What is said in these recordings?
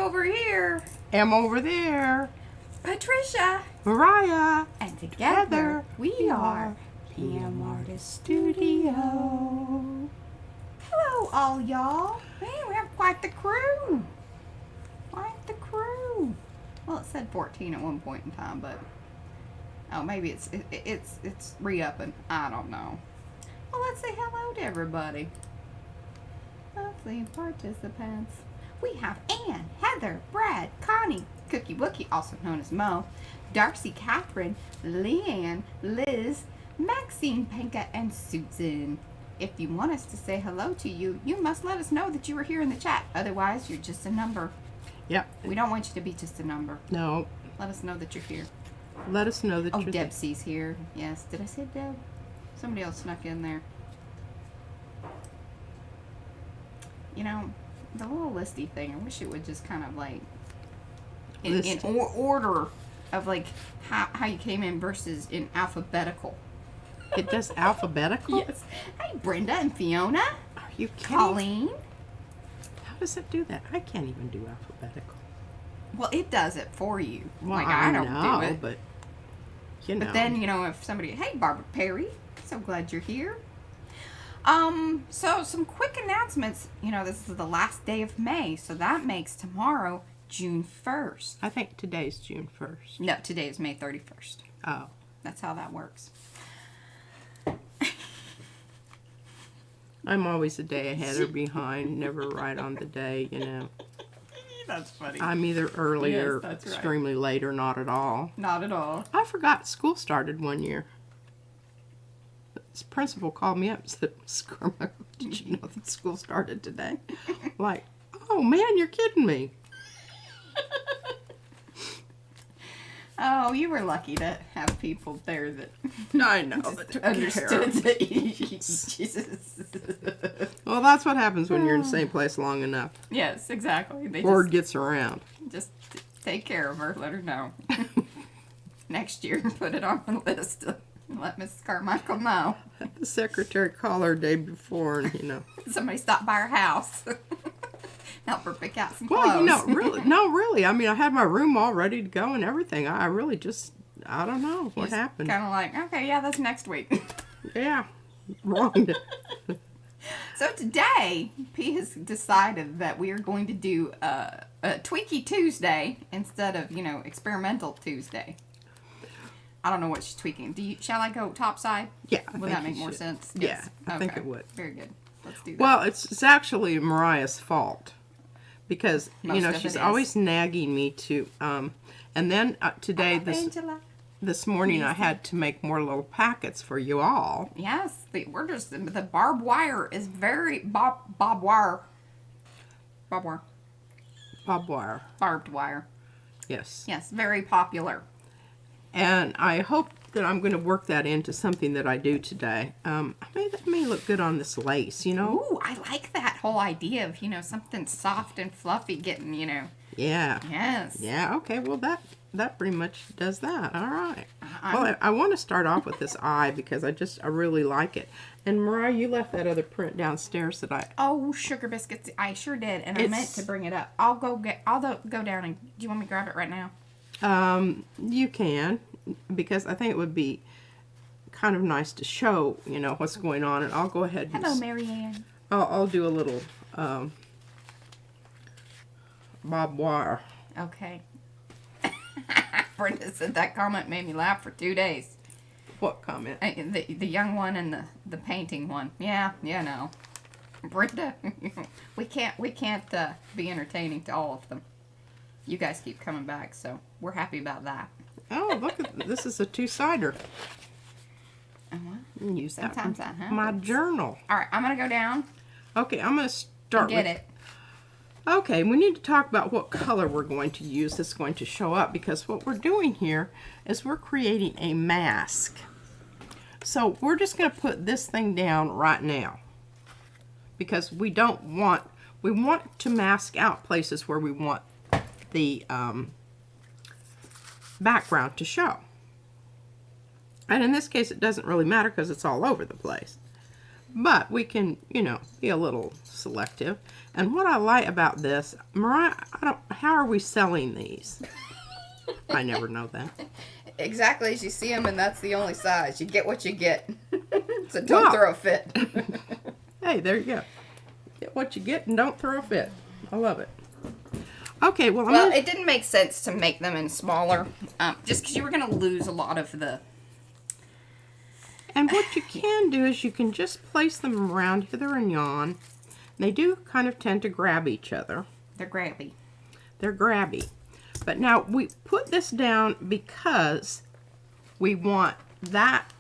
over here. M over there. Patricia. Mariah. And together we are PM Artist Studio. Hello, all y'all. Man, we have quite the crew. Quite the crew. Well, it said 14 at one point in time, but oh, maybe it's re-upping. I don't know. Well, let's say hello to everybody. Lovely participants. We have Ann, Heather, Brad, Connie, Cookie Wookie, also known as Mo, Darcy, Catherine, Leanne, Liz, Maxine, Panka, and Susan. If you want us to say hello to you, you must let us know that you were here in the chat. Otherwise, you're just a number. Yep. We don't want you to be just a number. No. Let us know that you're here. Let us know that you're Debsy's here. Yes. Did I say Deb? Somebody else snuck in there. You know, the little listy thing, I wish it would just kind of like, in order of like how you came in versus in alphabetical. It does alphabetical? Yes. Hey, Brenda and Fiona. Are you kidding? Colleen. How does it do that? I can't even do alphabetical. Well, it does it for you. Well, like, I don't know, do it. but you know. But then, you know, if somebody, hey, Barbara Perry, so glad you're here. So some quick announcements. You know, this is the last day of May, so that makes tomorrow June 1st. I think today's June 1st. No, today is May 31st. Oh. That's how that works. I'm always a day ahead or behind, never right on the day, you know. That's funny. I'm either early or that's right. extremely late or not at all. Not at all. I forgot school started one year. This principal called me up and said, Miss Carmichael, did you know that school started today? Like, oh man, you're kidding me. Oh, you were lucky to have people there that I know, that took understood care that Jesus. Well, that's what happens when you're in the same place long enough. Yes, exactly. They Word gets around. just take care of her. Let her know. Next year, put it on the list. Let Mrs. Carmichael know. Had the secretary call her day before, and you know. Somebody stopped by her house. Help her pick out some clothes. Well, you know, really. I mean, I had my room all ready to go and everything. I really just, I don't know what happened. Kind of like, okay, yeah, that's next week. Yeah, wrong. So today, P has decided that we are going to do a Tweaky Tuesday instead of, you know, Experimental Tuesday. I don't know what she's tweaking. Shall I go top side? Yeah. Would that make more sense? Yes. Yeah, I think it would. Very good. Let's do that. Well, it's actually Mariah's fault. Because, Most you know, of she's it always nagging me to, and then today, this morning, I had to make more little packets for you all. Yes, the barbed wire is very, barbed wire. Barbed wire. Yes. Yes, very popular. And I hope that I'm going to work that into something that I do today. That may look good on this lace, you know? Ooh, I like that whole idea of, you know, something soft and fluffy getting, you know. Yeah. Yes. Yeah, okay, well, that pretty much does that. All right. Well, I want to start off with this eye because I really like it. And Mariah, you left that other print downstairs that I... Oh, sugar biscuits. I sure did, and I meant to bring it up. I'll go down and... Do you want me to grab it right now? You can, because I think it would be kind of nice to show, you know, what's going on, and I'll go ahead and... Hello, Marianne. I'll do a little, barbed wire. Okay. Brenda said that comment made me laugh for 2 days. What comment? The young one and the painting one. Yeah, no. Brenda, we can't be entertaining to all of them. You guys keep coming back, so we're happy about that. Oh, look at this is a two-sider. Use that Sometimes that happens. my journal. All right, I'm gonna go down. Okay, I'm gonna start. Get it. Okay, we need to talk about what color we're going to use that's going to show up, because what we're doing here is we're creating a mask. So we're just going to put this thing down right now, because we want to mask out places where we want the background to show. And in this case, it doesn't really matter because it's all over the place. But we can, you know, be a little selective. And what I like about this, Mariah, how are we selling these? I never know that. Exactly as you see them, and that's the only size. You get what you get. So don't throw a fit. Hey, there you go. Get what you get and don't throw a fit. I love it. Okay, well, It didn't make sense to make them in smaller, just because you were going to lose a lot of the... And what you can do is you can just place them around hither and yon. They do kind of tend to grab each other. They're grabby. They're grabby. But now we put this down because we want that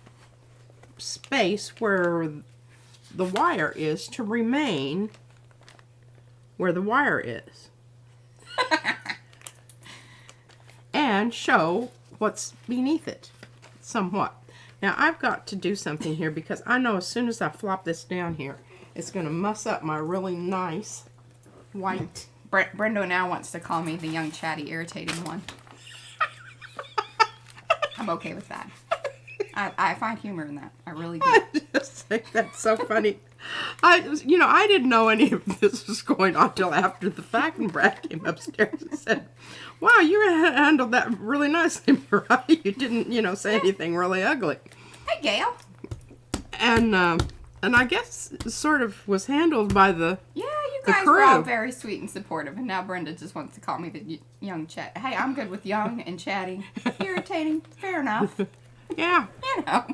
space where the wire is to remain where the wire is. And show what's beneath it somewhat. Now I've got to do something here because I know as soon as I flop this down here, it's going to muss up my really nice white. Brenda now wants to call me the young, chatty, irritating one. I'm okay with that. I find humor in that. I really do. I just think that's so funny. I didn't know any of this was going on till after the fact, and Brad came upstairs and said, "Wow, you handled that really nicely, Mariah. You didn't, say anything really ugly." Hey, Gail. And I guess it sort of was handled by the you guys were all very sweet and supportive, and now Brenda just wants to call me the young chat. Hey, I'm good with young and chatty. Irritating. Fair enough. Yeah. You know.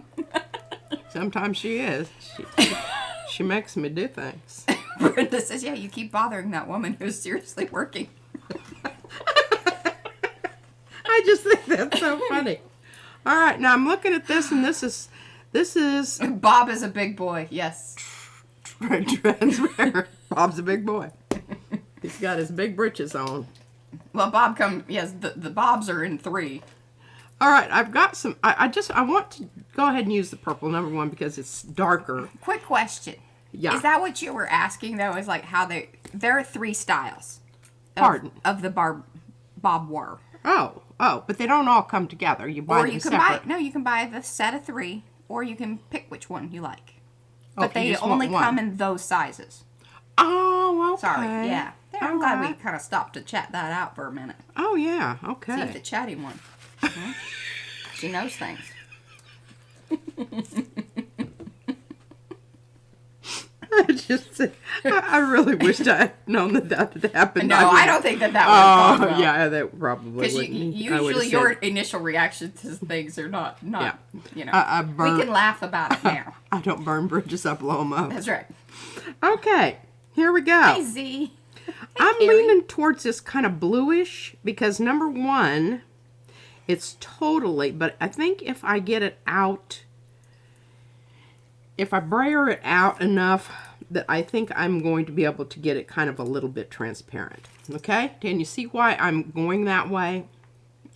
Sometimes she is. She makes me do things. Brenda says, yeah, you keep bothering that woman who's seriously working. I just think that's so funny. All right, now I'm looking at this, and this is Bob is a big boy. Yes. Transparent. Bob's a big boy. He's got his big britches on. Well, yes, the Bobs are in 3. All right, I've got some. I want to go ahead and use the purple number 1 because it's darker. Quick question. Yeah. Is that what you were asking though? Is like how there are 3 styles. Of the Bob War. Oh, but they don't all come together. You buy them separate. You can buy the set of 3, or you can pick which one you like. But Okay, they only come in those sizes. Oh, okay. Sorry, yeah. I'm glad we kind of stopped to chat that out for a minute. Oh, yeah, okay. See if the chatty one. She knows things. I really wished I had known that had happened. No, I don't think that would have gone well. Yeah, that probably because usually your initial reaction to things are not yeah. we can laugh about it now. I don't burn bridges, I blow them up. That's right. Okay, here we go. Hey, Z. I'm leaning towards this kind of bluish because number 1, it's totally, but I think if I get it out, if I brayer it out enough that I think I'm going to be able to get it kind of a little bit transparent. Okay? Can you see why I'm going that way?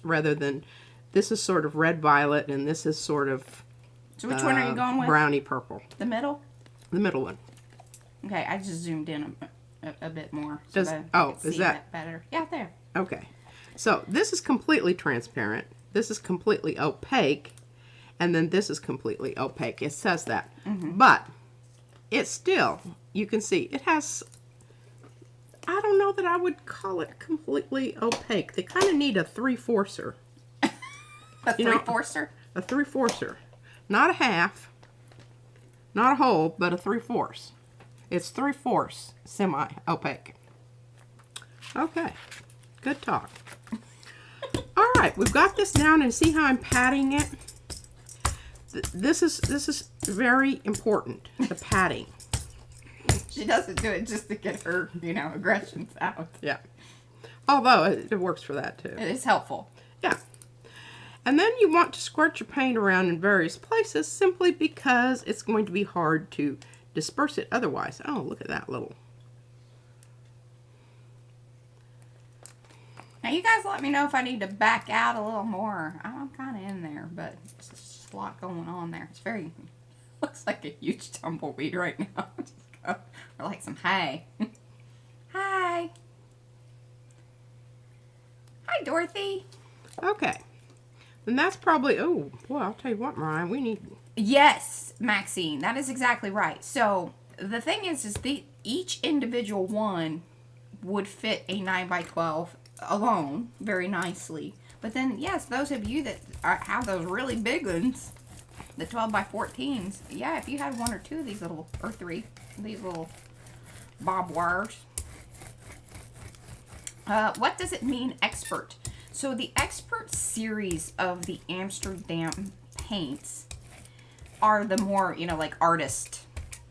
Rather than, this is sort of red violet and this is sort of so which one are you going with? Brownie purple. The middle? The middle one. Okay, I just zoomed in a bit more. So is that better? Yeah, there. Okay. So this is completely transparent. This is completely opaque. And then this is completely opaque. It says that. Mm-hmm. But it's still, you can see, it has, I don't know that I would call it completely opaque. They kind of need a 3/4er. A 3/4er? A 3/4er. Not a half, not a whole, but a 3/4. It's 3/4 semi-opaque. Okay, good talk. All right, we've got this down, and see how I'm patting it? This is very important, the patting. She doesn't do it just to get her, aggressions out. Yeah. Although it works for that too. It is helpful. Yeah. And then you want to squirt your paint around in various places simply because it's going to be hard to disperse it otherwise. Oh, look at that little. Now you guys let me know if I need to back out a little more. I'm kind of in there, but it's just a lot going on there. It's very, looks like a huge tumbleweed right now. Or like some hay. Hi. Hi, Dorothy. Okay. And that's probably, oh, boy, I'll tell you what, Mariah, we need Yes, Maxine, that is exactly right. So the thing is each individual one would fit a 9 by 12 alone very nicely. But then, yes, those of you that have those really big ones, the 12 by 14s, yeah, if you had one or two of these little, or three, these little bob wires. What does it mean, expert? So the expert series of the Amsterdam paints are the more, you know, like artist.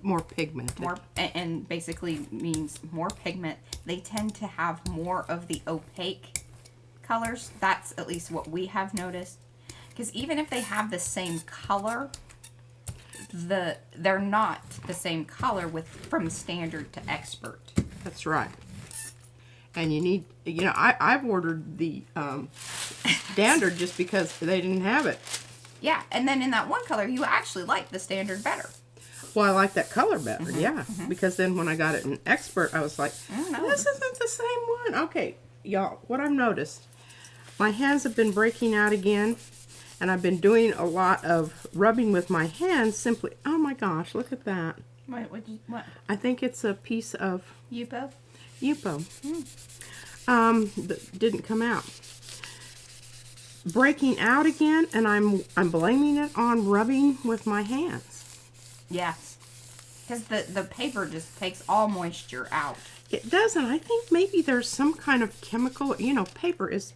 More pigmented. More, and basically means more pigment. They tend to have more of the opaque colors. That's at least what we have noticed. Because even if they have the same color, they're not the same color from standard to expert. That's right. And you need, you know, I've ordered the standard just because they didn't have it. Yeah, and then in that one color, you actually like the standard better. Well, I like that color better, yeah. Because then when I got it in expert, I was like, this isn't the same one. Okay, y'all, what I've noticed, my hands have been breaking out again, and I've been doing a lot of rubbing with my hands simply. Oh my gosh, look at that. What? I think it's a piece of Yupo? Yupo. That didn't come out. Breaking out again, and I'm blaming it on rubbing with my hands. Yes. Because the paper just takes all moisture out. It doesn't. I think maybe there's some kind of chemical. You know, paper is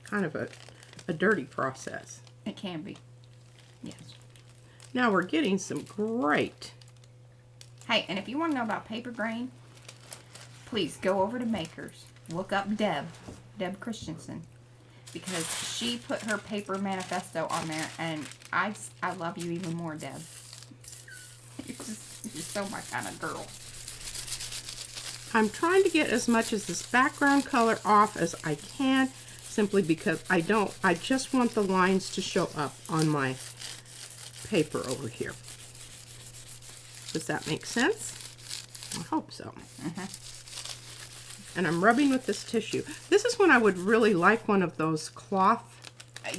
kind of a dirty process. It can be. Yes. Now we're getting some great. Hey, and if you want to know about paper grain, please go over to Makers. Look up Deb Christensen. Because she put her paper manifesto on there, and I love you even more, Deb. You're so my kind of girl. I'm trying to get as much of this background color off as I can, simply because I just want the lines to show up on my paper over here. Does that make sense? I hope so. And I'm rubbing with this tissue. This is when I would really like one of those cloth.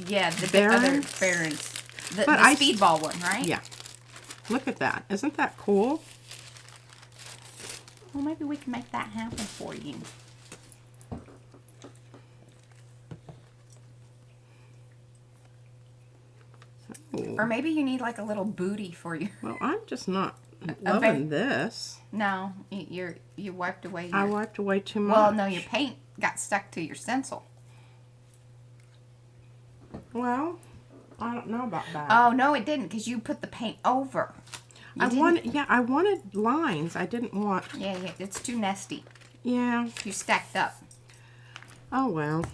Yeah, the Barons. other Barons. The speedball one, right? Yeah. Look at that. Isn't that cool? Well, maybe we can make that happen for you. Ooh. Or maybe you need like a little booty for you. Well, I'm just not loving this. No, you wiped away your... I wiped away too much. Well, no, your paint got stuck to your stencil. Well, I don't know about that. Oh, no, it didn't, because you put the paint over. I wanted lines. I didn't want... Yeah, it's too nesty. Yeah. Too stacked up. Oh, well.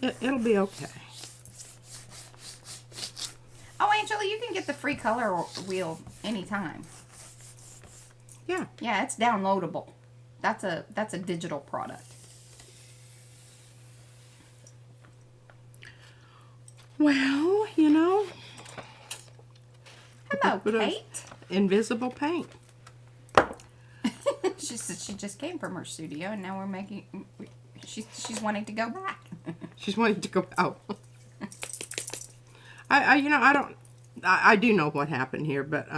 It'll be okay. Oh, Angela, you can get the free color wheel anytime. Yeah. Yeah, it's downloadable. That's a digital product. Well, you know. Hello, Kate. Invisible paint. She just came from her studio, and now we're making. She's wanting to go back. She's wanting to go out. I do know what happened here, but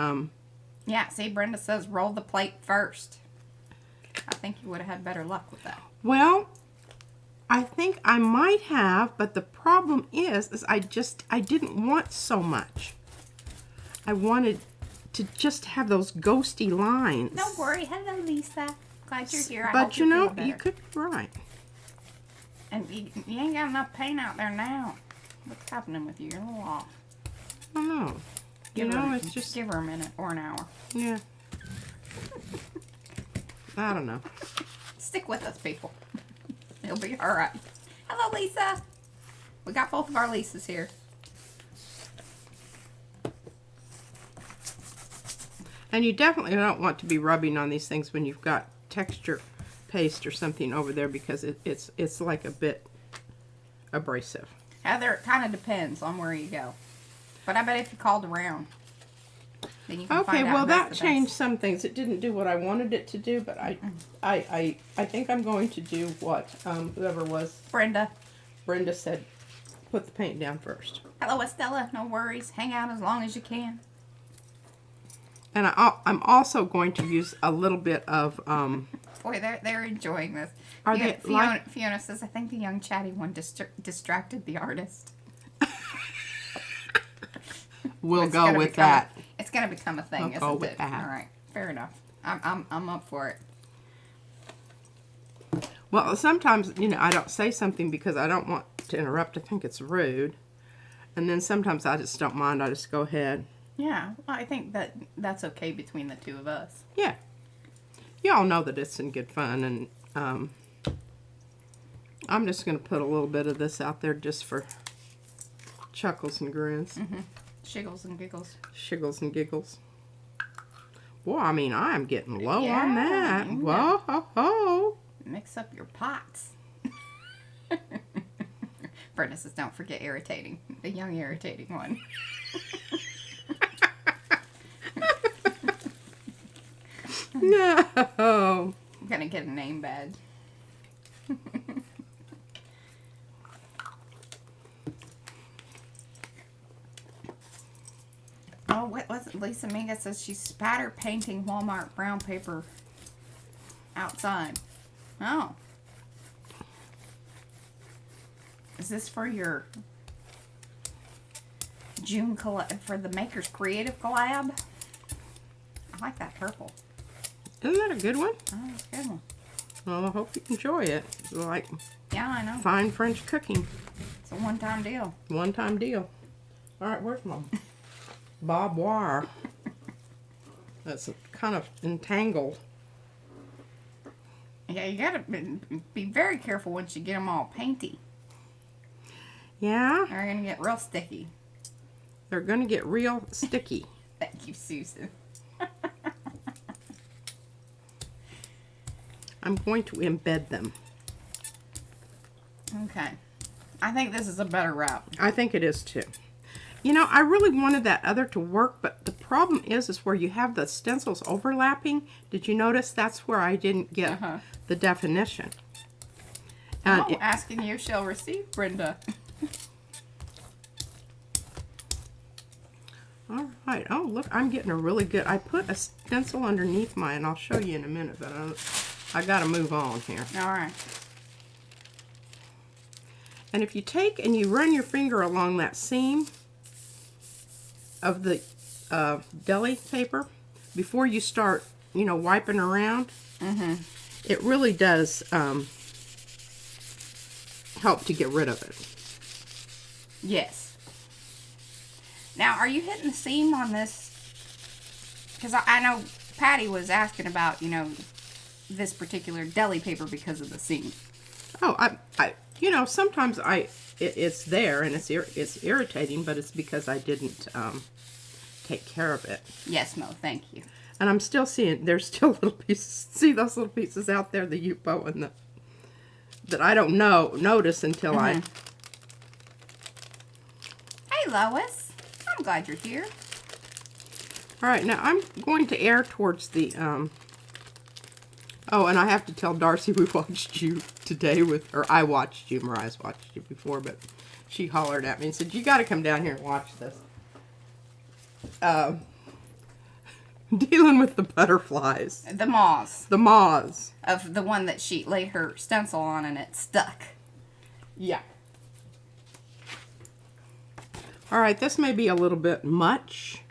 Yeah, see, Brenda says roll the plate first. I think you would have had better luck with that. Well, I think I might have, but the problem is I didn't want so much. I wanted to just have those ghosty lines. Don't worry. Hello, Lisa. Glad you're here. But you know, you could be right. And you ain't got enough paint out there now. What's happening with you? You're a little off. I don't know. It's just... Give her a minute or an hour. Yeah. I don't know. Stick with us, people. It'll be all right. Hello, Lisa. We got both of our Lisas here. And you definitely don't want to be rubbing on these things when you've got texture paste or something over there, because it's like a bit abrasive. Heather, it kind of depends on where you go. But I bet if you called around, then you can find out. Okay, well that changed some things. It didn't do what I wanted it to do, but I think I'm going to do what whoever was Brenda said, put the paint down first. Hello, Estella. No worries. Hang out as long as you can. And I'm also going to use a little bit of, Boy, they're enjoying this. Are they Fiona says, I think the young chatty one distracted the artist. we'll go with that. It's going to become a thing, We'll go isn't with it? that. All right, fair enough. I'm up for it. Well, sometimes, you know, I don't say something because I don't want to interrupt. I think it's rude. And then sometimes I just don't mind. I just go ahead. Yeah, well, I think that's okay between the two of us. Yeah. Y'all know that it's in good fun. And I'm just going to put a little bit of this out there just for chuckles and grins. Mm-hmm. Shiggles and giggles. Shiggles and giggles. Boy, I mean, I'm getting low Yeah, on that. yeah. Whoa, ho, ho. Mix up your pots. Brenda says, don't forget irritating. The young irritating one. No. I'm going to get a name badge. Oh, what was it? Lisa Minga says she's spatter painting Walmart brown paper outside. Oh. Is this for your June collab, for the Makers Creative collab? I like that purple. Isn't that a good one? Oh, that's a good one. Well, I hope you enjoy it. It's like Yeah, I know. fine French cooking. It's a one-time deal. One-time deal. All right, where's my bob wire? That's kind of entangled. Yeah, you gotta be very careful once you get them all painty. Yeah, They're gonna get real sticky. they're going to get real sticky. Thank you, Susan. I'm going to embed them. Okay. I think this is a better route. I think it is too. You know, I really wanted that other to work, but the problem is where you have the stencils overlapping. Did you notice that's where I didn't get the definition? And Oh, asking you shall receive, Brenda. all right. Oh, look, I'm getting a really good. I put a stencil underneath mine. I'll show you in a minute, but I got to move on here. All right. And if you take and you run your finger along that seam of the deli paper before you start, you know, wiping around, it really does help to get rid of it. Yes. Now, are you hitting the seam on this? Because I know Patty was asking about, you know, this particular deli paper because of the seam. Oh, I you know, sometimes it's there and it's irritating, but it's because I didn't take care of it. Yes, Mo, thank you. And I'm still seeing there's still little pieces. See those little pieces out there, the Yupo and the that I don't notice until I. Hey, Lois. I'm glad you're here. All right, now I'm going to air towards the. Oh, and I have to tell Darcy we watched you today or I watched you. Mariah's watched you before, but she hollered at me and said, "You got to come down here and watch this." Dealing with the butterflies. The moths. The moths. Of the one that she laid her stencil on and it stuck. Yeah. All right, this may be a little bit much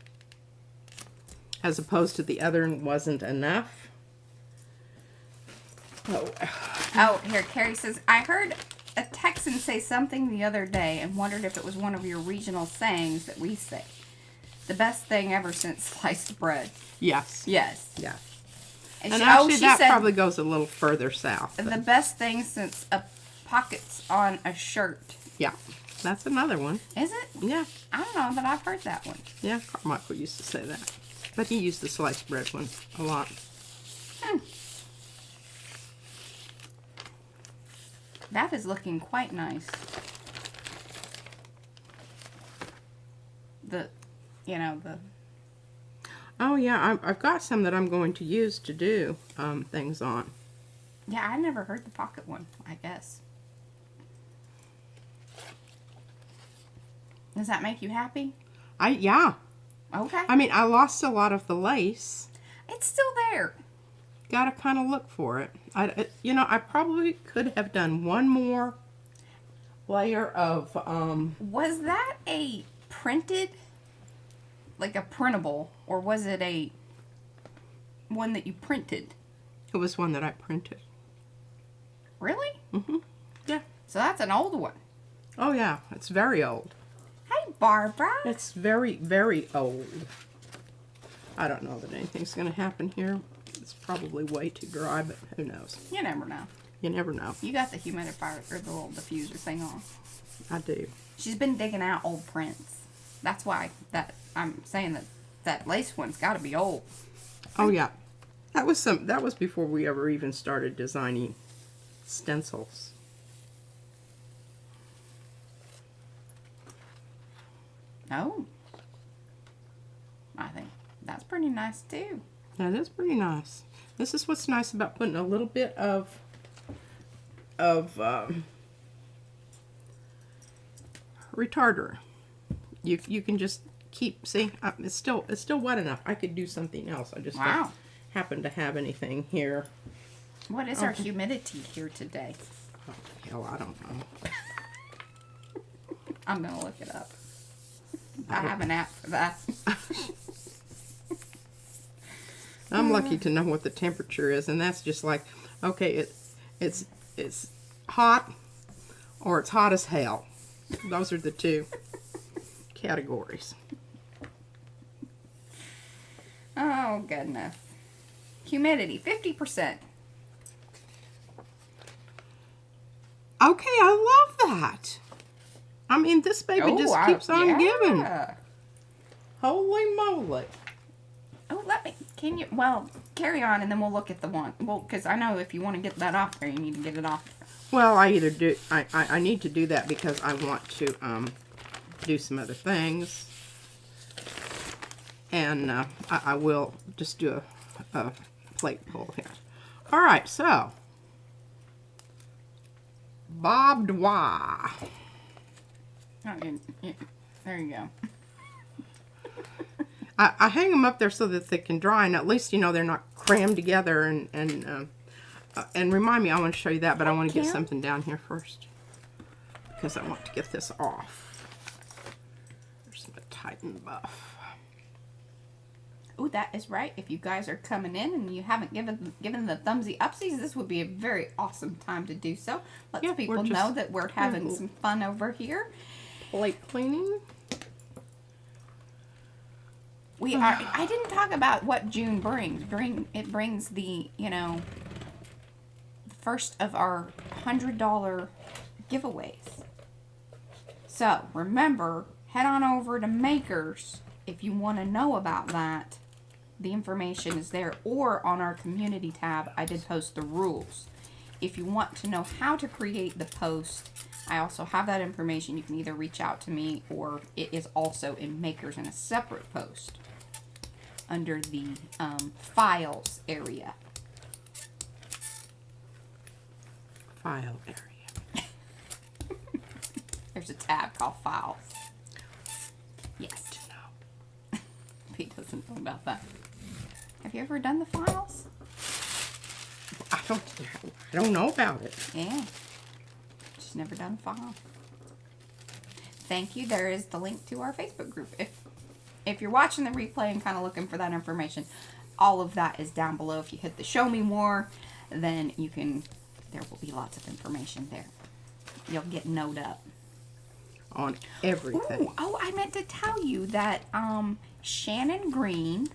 as opposed to the other wasn't enough. Oh, here, Carrie says, I heard a Texan say something the other day and wondered if it was one of your regional sayings that we say. The best thing ever since sliced bread. Yes. Yes. Yeah. And actually, she that said, probably goes a little further south. the best thing since pockets on a shirt. Yeah. That's another one. Is it? Yeah. I don't know that I've heard that one. Yeah, Carmichael used to say that. But he used the sliced bread one a lot. That is looking quite nice. Oh, yeah, I've got some that I'm going to use to do things on. Yeah, I never heard the pocket one, I guess. Does that make you happy? Yeah. Okay. I mean, I lost a lot of the lace. It's still there. Gotta kind of look for it. You know, I probably could have done one more layer of, Was that a printed, like a printable, or was it a one that you printed? it was one that I printed. Really? Mm-hmm. Yeah. So that's an old one. Oh yeah, it's very old. Hey, Barbara. It's very, very old. I don't know that anything's going to happen here. It's probably way too dry, but who knows? You never know. You never know. You got the humidifier or the little diffuser thing on. I do. She's been digging out old prints. That's why I'm saying that lace one's got to be old. Oh yeah, that was before we ever even started designing stencils. Oh. I think that's pretty nice too. That is pretty nice. This is what's nice about putting a little bit of retarder. You can just keep, see, it's still wet enough. I could do something else. I just don't happen to have anything here. What is our humidity here today? Oh, hell, I don't know. I'm gonna look it up. I have an app for that. I'm lucky to know what the temperature is, and that's just like, okay, it's hot or it's hot as hell. Those are the two categories. Oh, goodness. Humidity, 50%. Okay, I love that. I mean, this baby just keeps on giving. Holy moly. Oh, well, carry on and then we'll look at the one. Well, because I know if you want to get that off there, you need to get it off there. Well, I need to do that because I want to do some other things. And I will just do a plate pull here. All right, so Barbed wire. Oh, there you go. I hang them up there so that they can dry, and at least, you know, they're not crammed together. And remind me, I want to show you that, but I want to get something down here first because I want to get this off. There's some Titan buff. Oh, that is right. If you guys are coming in and you haven't given the thumbsy upsies, this would be a very awesome time to do so. Let people know that we're having some fun over here. Plate cleaning. We are. I didn't talk about what June brings. It brings the, first of our $100 giveaways. So remember, head on over to Makers if you want to know about that. The information is there, or on our community tab, I did post the rules. If you want to know how to create the post, I also have that information. You can either reach out to me, or it is also in Makers in a separate post under the files area. File area. There's a tab called Files. Yes. No. Pete doesn't know about that. Have you ever done the files? I don't know about it. Yeah. Just never done a file. Thank you. There is the link to our Facebook group. If you're watching the replay and kind of looking for that information, all of that is down below. If you hit the show me more, then there will be lots of information there. You'll get noted up on everything. Ooh, oh, I meant to tell you that Shannon Green,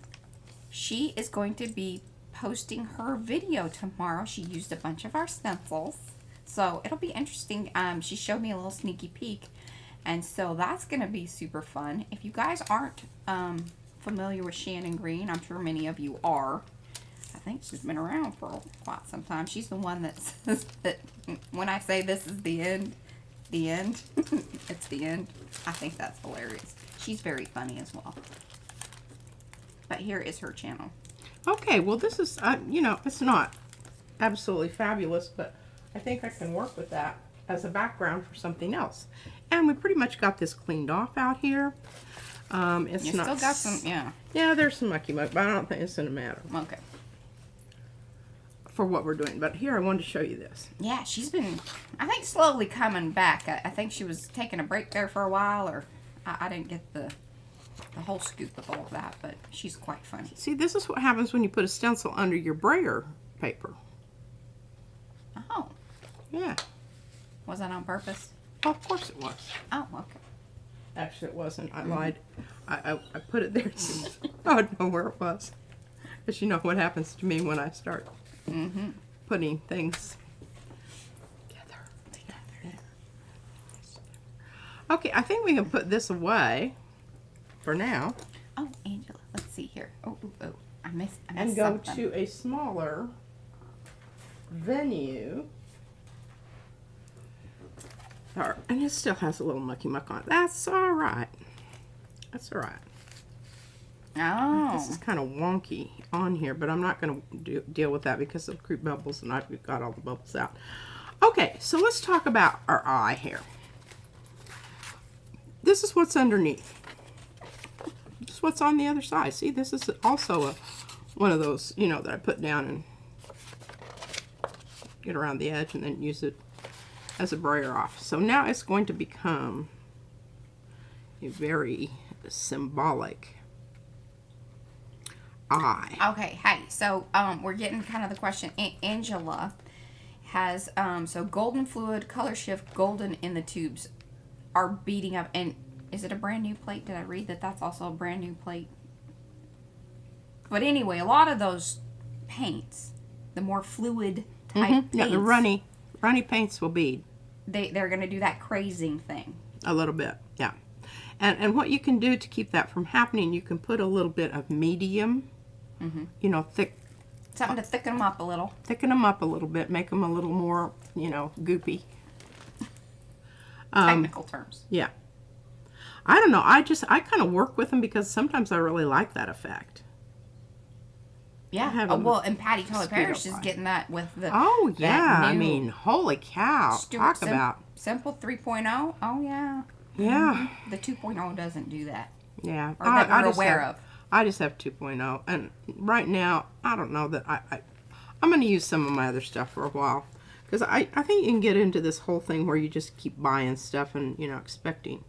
she is going to be posting her video tomorrow. She used a bunch of our stencils, so it'll be interesting. She showed me a little sneaky peek, and so that's going to be super fun. If you guys aren't familiar with Shannon Green, I'm sure many of you are. I think she's been around for quite some time. She's the one that says that when I say this is the end, it's the end. I think that's hilarious. She's very funny as well. But here is her channel. Okay, well this is, it's not absolutely fabulous, but I think I can work with that as a background for something else. And we pretty much got this cleaned off out here. It's You not. still got some, yeah. Yeah, there's some mucky muck, but I don't think it's gonna matter Okay. for what we're doing. But here, I wanted to show you this. Yeah, she's been, I think, slowly coming back. I think she was taking a break there for a while, or I didn't get the whole scoop of all of that, but she's quite funny. See, this is what happens when you put a stencil under your brayer paper. Oh, Yeah. was that on purpose? Well, of course it was. Oh, okay. Actually, it wasn't. I lied. I put it there. I don't know where it was. Because you know what happens to me when I start putting things together. Okay, I think we can put this away for now. Oh, Angela, let's see here. Oh, I missed And go something. to a smaller venue. And it still has a little mucky muck on it. That's all right. That's all right. Oh. This is kind of wonky on here, but I'm not going to deal with that because of creep bubbles, and I've got all the bubbles out. Okay, so let's talk about our eye here. This is what's underneath. This is what's on the other side. See, this is also one of those, you know, that I put down and get around the edge and then use it as a brayer off. So now it's going to become a very symbolic eye. Okay, hey, so we're getting kind of the question. Angela has so golden fluid, color shift, golden in the tubes are beating up. And is it a brand new plate? Did I read that that's also a brand new plate? But anyway, a lot of those paints, the more fluid type paints, Yeah, the runny paints will bead. They're going to do that crazing thing. A little bit, yeah. And what you can do to keep that from happening, you can put a little bit of medium, you know, Something to thicken them up a little. thicken them up a little bit, make them a little more, you know, goopy. Technical terms. Yeah. I don't know. I kind of work with them because sometimes I really like that effect. Yeah. have Oh, a well, and Patty Toller speedo Parish is pie. getting that with the. Oh, yeah. that I new mean, holy cow. Stuart Talk about. Simple 3.0. Oh, yeah. Yeah. The 2.0 doesn't do that. Yeah. Or that we're just aware have- of. I just have 2.0. And right now, I don't know that I'm going to use some of my other stuff for a while. Because I think you can get into this whole thing where you just keep buying stuff and, you know, expecting.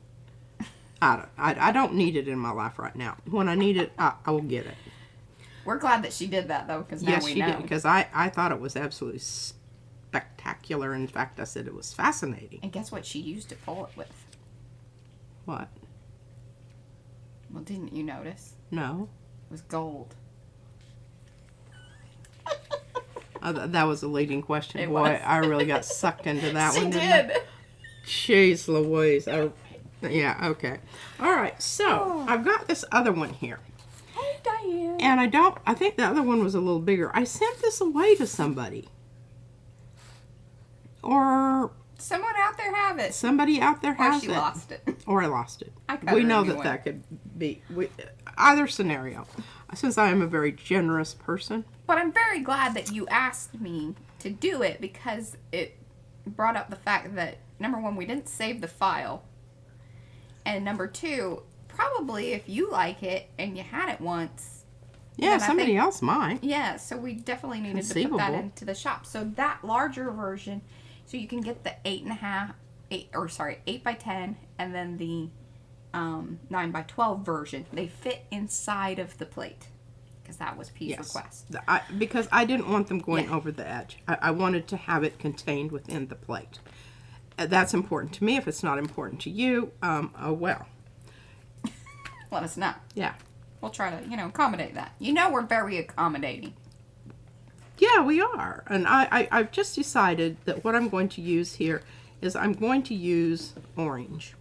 I don't need it in my life right now. When I need it, I will get it. We're glad that she did that, though, because now Yes, we she know. did. Because I thought it was absolutely spectacular. In fact, I said it was fascinating. And guess what she used to pull it with? What? Well, didn't you notice? No. It was gold. That was a leading question. It Boy, was. I really got sucked into that She one. Didn't I? did. Jeez Louise. Yeah, okay. All right, so I've got this other one here. Hey, Diane. And I think the other one was a little bigger. I sent this away to somebody. Or Someone out there have it. somebody out there Or has she it. lost it. Or I lost it. I cut We her know a new that one. that could be either scenario. Since I am a very generous person. But I'm very glad that you asked me to do it because it brought up the fact that, number one, we didn't save the file. And number two, probably if you like it and you had it once. Yeah, then I somebody think- else might. Yeah, so we definitely needed to put that Conceivable. into the shop. So that larger version, so you can get the 8 by 10, and then the 9 by 12 version. They fit inside of the plate because that was P's request. Because I didn't want them going Yeah. over the edge. I wanted to have it contained within the plate. That's important to me. If it's not important to you, oh well. Let us know. Yeah. We'll try to, accommodate that. We're very accommodating. Yeah, we are. And I've just decided that what I'm going to use here is I'm going to use orange.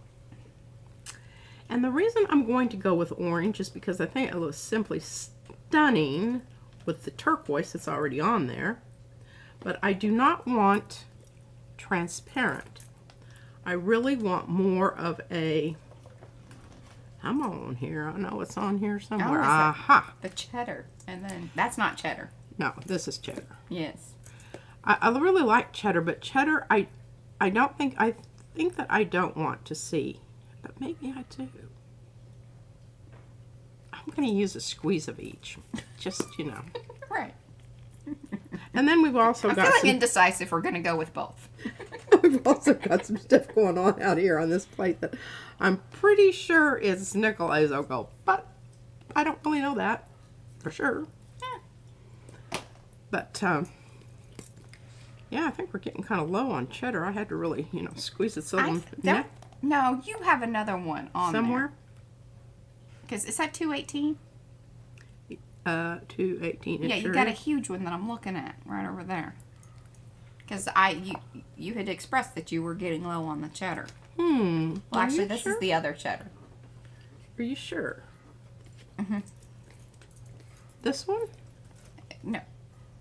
And the reason I'm going to go with orange is because I think it looks simply stunning with the turquoise that's already on there. But I do not want transparent. I really want more of a... I'm on here. I know it's on here somewhere. is that Aha! The cheddar. And then, that's not cheddar. No, this is cheddar. Yes. I really like cheddar, but cheddar, I think that I don't want to see. But maybe I do. I'm going to use a squeeze of each. Just, you know. Right. And then we've also I'm got feeling some, indecisive. We're going to go with both. we've also got some stuff going on out here on this plate that I'm pretty sure is nickel azo, but I don't really know that for sure. Yeah. But yeah, I think we're getting kind of low on cheddar. I had to really, you know, squeeze it so No, you have another one on somewhere. Because is that 218? 218. Yeah, you got a huge one that I'm looking at right over there. Because you had expressed that you were getting low on the cheddar. Well, actually, this is the other cheddar. Are you sure? Mm-hmm. This one? No.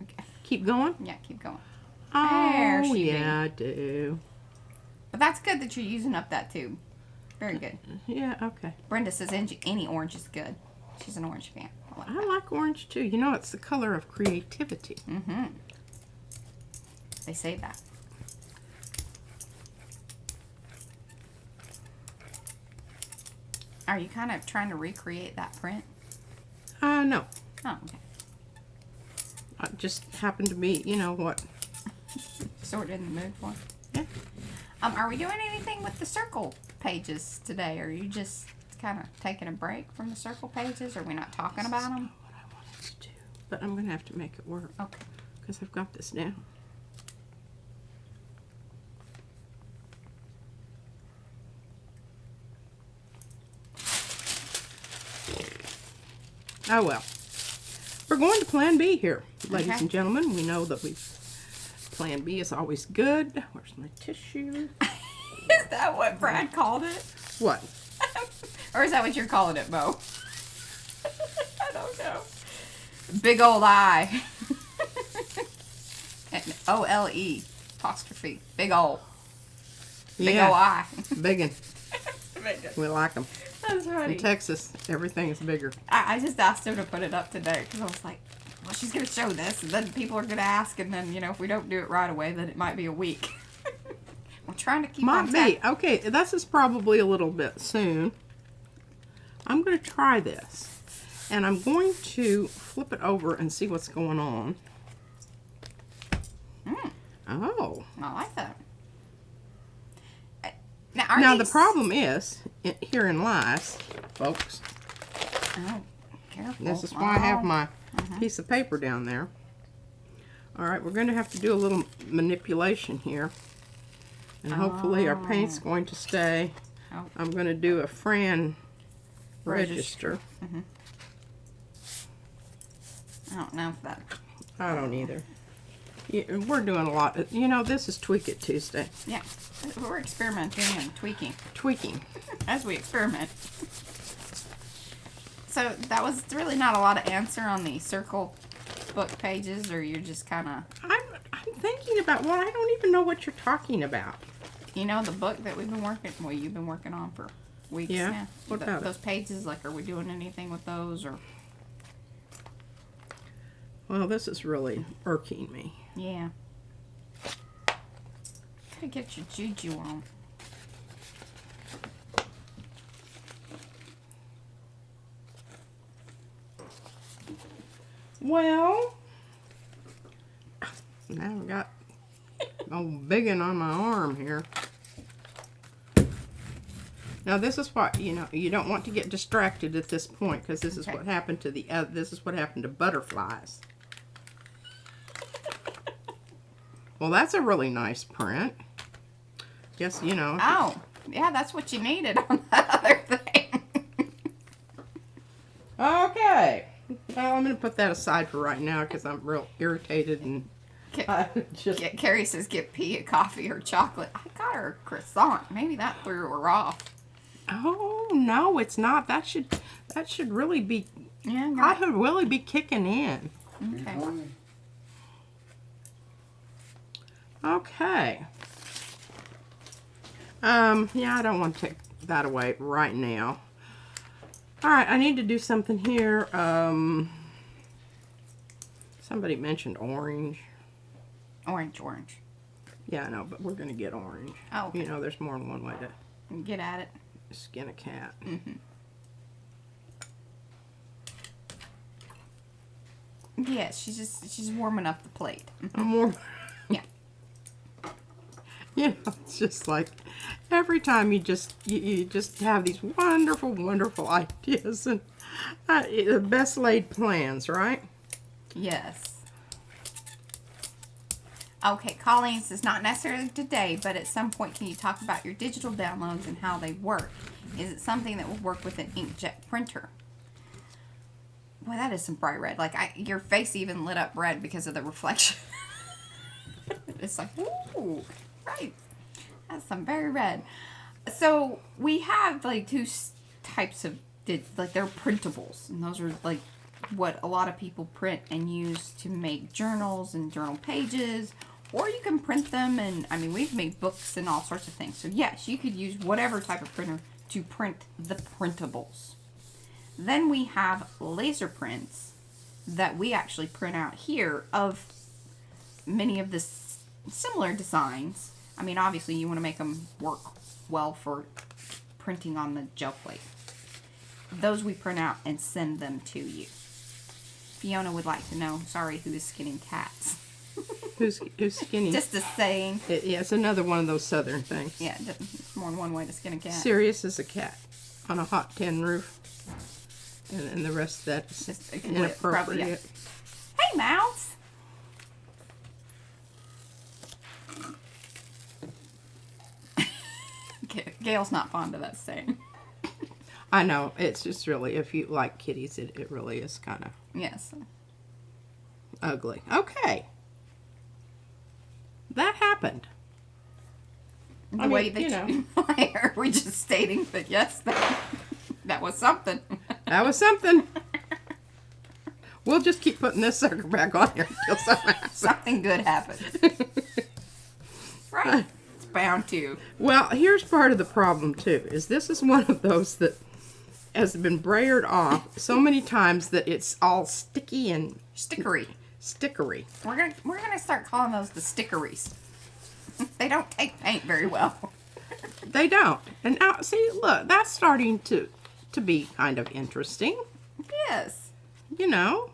Okay. Keep going? Yeah, keep going. Oh, yeah, I do. But that's good that you're using up that tube. Very good. Yeah, okay. Brenda says any orange is good. She's an orange fan. I like orange too. You know, it's the color of creativity. Mm-hmm. They say that. Are you kind of trying to recreate that print? No. Oh, okay. I just happened to be, you know what? Sort of in the mood for. Yeah. Are we doing anything with the circle pages today? Or are you just kind of taking a break from the circle pages? Are we not talking about them? What I wanted to do, but I'm going to have to make it work. Okay. Because I've got this down. Oh well. We're going to Plan B here, ladies and gentlemen. We know that Plan B is always good. Where's my tissue? Is that what Brad called it? What? Or is that what you're calling it, Bo? I don't know. Big Ole Eye. And O-L-E apostrophe. Big Ole. Big Ole Eye. Biggin. Big. We like them. That's funny. In Texas, everything is bigger. I just asked him to put it up today because I was like, well, she's going to show this, and then people are going to ask, and then, you know, if we don't do it right away, then it might be a week. We're trying to keep on Might be. Okay, this is probably a little bit soon. I'm going to try this. And I'm going to flip it over and see what's going on. Oh. I like that. Now the problem is, herein lies, folks. Oh, careful. This is why I have my piece of paper down there. All right, we're going to have to do a little manipulation here. And hopefully our paint's going to stay. Oh. I'm going to do a Fran register. I don't know if that... I don't either. Yeah, we're doing a lot. You know, this is Tweaky Tuesday. Yeah, we're experimenting and tweaking. Tweaking. As we experiment. So that was really not a lot of answer on the circle book pages, or you're just kind of... I'm thinking about, well, I don't even know what you're talking about. You know, the book that we've been working... Well, you've been working on for weeks now. Yeah? What about those pages, like, are we doing anything with those, or... Well, this is really irking me. Yeah. Gotta get your juju on. Well, now I've got old biggin on my arm here. Now this is what, you know, you don't want to get distracted at this point, because this is what happened to this is what happened to butterflies. Well, that's a really nice print. Guess, you know. Oh, yeah, that's what you needed on that other thing. Okay. Well, I'm going to put that aside for right now because I'm real irritated and Carrie says get Pia coffee or chocolate. I got her a croissant. Maybe that threw her off. Oh, no, it's not. That should really be, Yeah, I should really be kicking in. Okay. Okay. Yeah, I don't want to take that away right now. All right, I need to do something here. Somebody mentioned orange. Orange. Yeah, I know, but we're going to get orange. Oh, okay. You know, there's more than one way to Get at it. skin a cat. Yes, she's warming up the plate. I'm warm. Yeah. You know, it's just like every time you just have these wonderful, wonderful ideas and the best laid plans, right? Yes. Okay, Colleen says, not necessarily today, but at some point can you talk about your digital downloads and how they work? Is it something that will work with an inkjet printer? Boy, that is some bright red. Like, your face even lit up red because of the reflection. It's like, ooh, right. That's some very red. So, we have, like, two types of, like, they're printables. And those are, like, what a lot of people print and use to make journals and journal pages. Or you can print them, and, I mean, we've made books and all sorts of things. So, yes, you could use whatever type of printer to print the printables. Then we have laser prints that we actually print out here of many of the similar designs. I mean, obviously, you want to make them work well for printing on the gel plate. Those we print out and send them to you. Fiona would like to know, sorry, who is skinning cats? Who's skinning? Just a saying. Yeah, it's another one of those southern things. Yeah, there's more than one way to skin a cat. Sirius is a cat on a hot tin roof. And the rest of that is Just inappropriate. probably, yeah. Hey, Mouse! Gail's not fond of that saying. I know. It's just really, if you like kitties, it really is kind of Yes. ugly. Okay. That happened. The way that you are we just stating that, yes, that was something. That was something. We'll just keep putting this sucker back on here until something happens. Something good happens. Right. It's bound to. Well, here's part of the problem, too, is this is one of those that has been brayered off so many times that it's all sticky and Stickery. stickery. We're gonna start calling those the stickeries. They don't take paint very well. They don't. And now, see, look, that's starting to be kind of interesting. Yes. You know?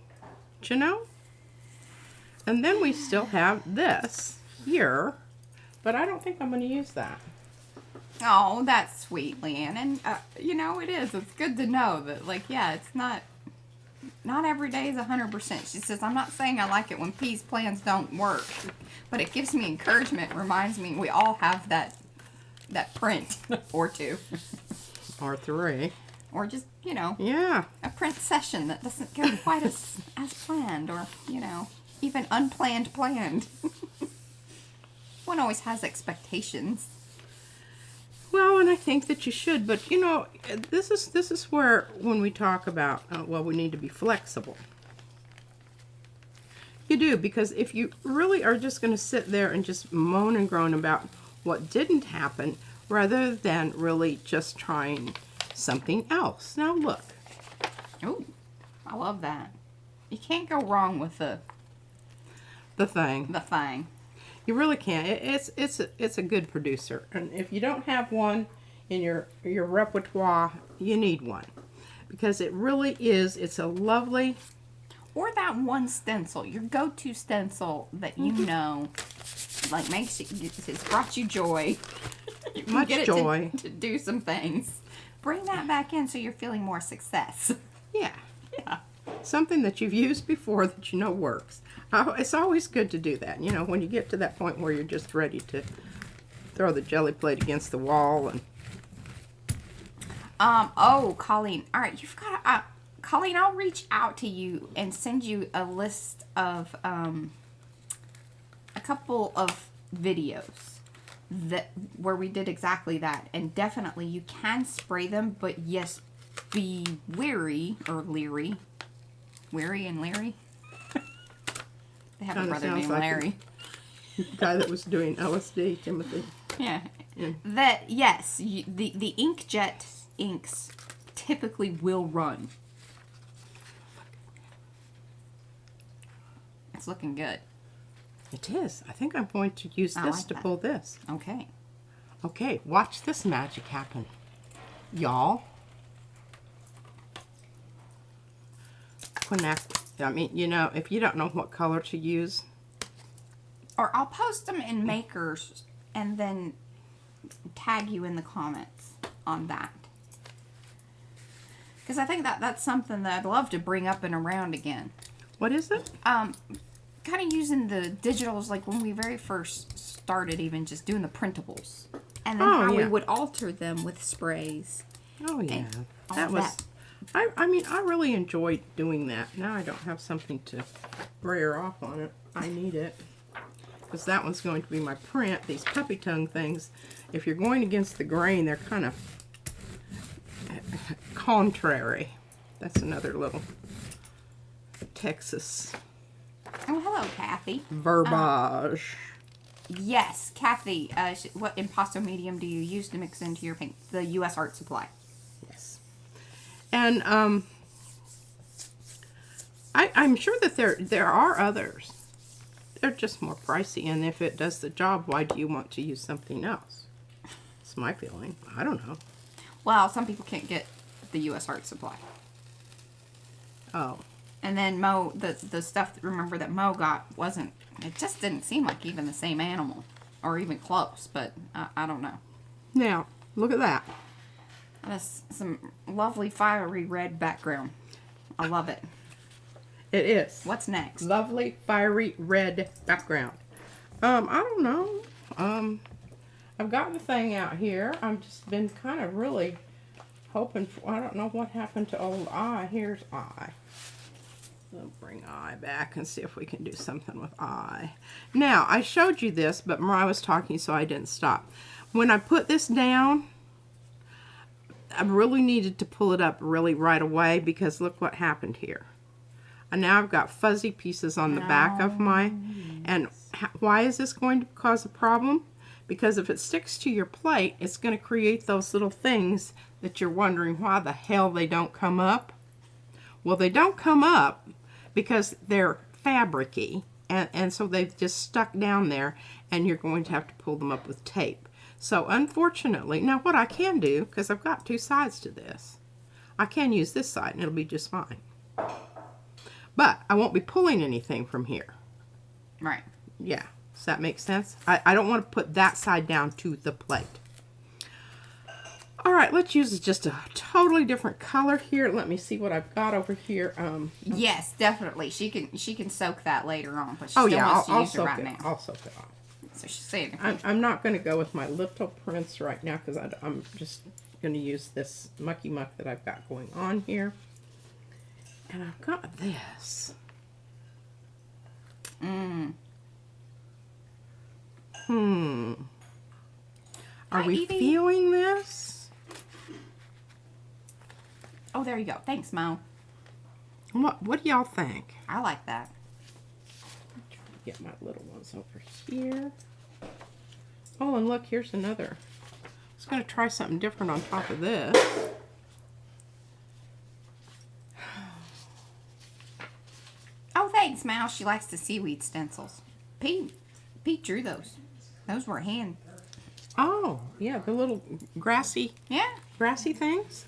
And then we still have this here, but I don't think I'm going to use that. Oh, that's sweet, Leanne. And, you know, it is. It's good to know that, like, yeah, it's not every day is 100%. She says, I'm not saying I like it when P's plans don't work, but it gives me encouragement. It reminds me we all have that print or two. Or 3. Or just, you know, Yeah. a print session that doesn't go quite as planned, or, you know, even unplanned planned. One always has expectations. Well, and I think that you should, but you know, this is where when we talk about well, we need to be flexible. You do, because if you really are just going to sit there and just moan and groan about what didn't happen, rather than really just trying something else. Now look. Oh, I love that. You can't go wrong with the thing. You really can't. It's a good producer, and if you don't have one in your repertoire, you need one, because it really is. It's a lovely. Or that one stencil, your go-to stencil that you know, like makes it's brought you joy. Much joy to do some things. Bring that back in so you're feeling more success. Yeah. Yeah. Something that you've used before that you know works. It's always good to do that. You know, when you get to that point where you're just ready to throw the jelly plate against the wall and. Oh, Colleen. All right, you've got. Colleen, I'll reach out to you and send you a list of a couple of videos where we did exactly that, and definitely you can spray them, but yes, be wary or leery. Wary and leery. They have a brother named Larry. The guy that was doing LSD, Timothy. Yeah. That, yes, the inkjet inks typically will run. It's looking good. It is. I think I'm going to use this to pull this. Okay. Okay, watch this magic happen, y'all. Connect I mean, you know, if you don't know what color to use. Or I'll post them in Makers and then tag you in the comments on that. Because I think that's something that I'd love to bring up and around again. What is it? Kind of using the digitals like when we very first started, even just doing the printables. And then how we would alter them with sprays. Oh, yeah. That was... I mean, I really enjoyed doing that. Now I don't have something to brayer off on it. I need it. Because that one's going to be my print. These puppy tongue things, if you're going against the grain, they're kind of contrary. That's another little Texas. Oh, hello, Kathy. Verbiage. Yes, Kathy. What impasto medium do you use to mix into your paint? The U.S. Art Supply. Yes. And I'm sure that there are others. They're just more pricey, and if it does the job, why do you want to use something else? It's my feeling. I don't know. Well, some people can't get the U.S. Art Supply. Oh. And then Mo, the stuff, remember, that Mo got wasn't, it just didn't seem like even the same animal. Or even close, but I don't know. Now, look at that. That's some lovely fiery red background. I love it. It is. What's next? Lovely fiery red background. I don't know. I've got the thing out here. I've just been kind of really hoping for, I don't know what happened to old Eye. Here's Eye. We'll bring Eye back and see if we can do something with Eye. Now, I showed you this, but Mariah was talking, so I didn't stop. When I put this down, I really needed to pull it up really right away because look what happened here. And now I've got fuzzy pieces on the back of my, and why is this going to cause a problem? Because if it sticks to your plate, it's going to create those little things that you're wondering why the hell they don't come up. Well, they don't come up because they're fabric-y, and so they've just stuck down there, and you're going to have to pull them up with tape. So unfortunately, now what I can do, because I've got two sides to this, I can use this side and it'll be just fine. But I won't be pulling anything from here. Right. Yeah. Does that make sense? I don't want to put that side down to the plate. All right, let's use just a totally different color here. Let me see what I've got over here. Yes, definitely. She can soak that later on, but she oh still yeah, wants to I'll use it soak right it. now. I'll soak it off. So she's saying, I'm not going to go with my little prints right now because I'm just going to use this mucky muck that I've got going on here. And I've got this. Are we Evie. feeling this? oh, there you go. Thanks, Mo. What do y'all think? I like that. Get my little ones over here. Oh, and look, here's another. I was going to try something different on top of this. Oh, thanks, Mal. She likes the seaweed stencils. Pete drew those. Those were hand. Oh, yeah, the little grassy things.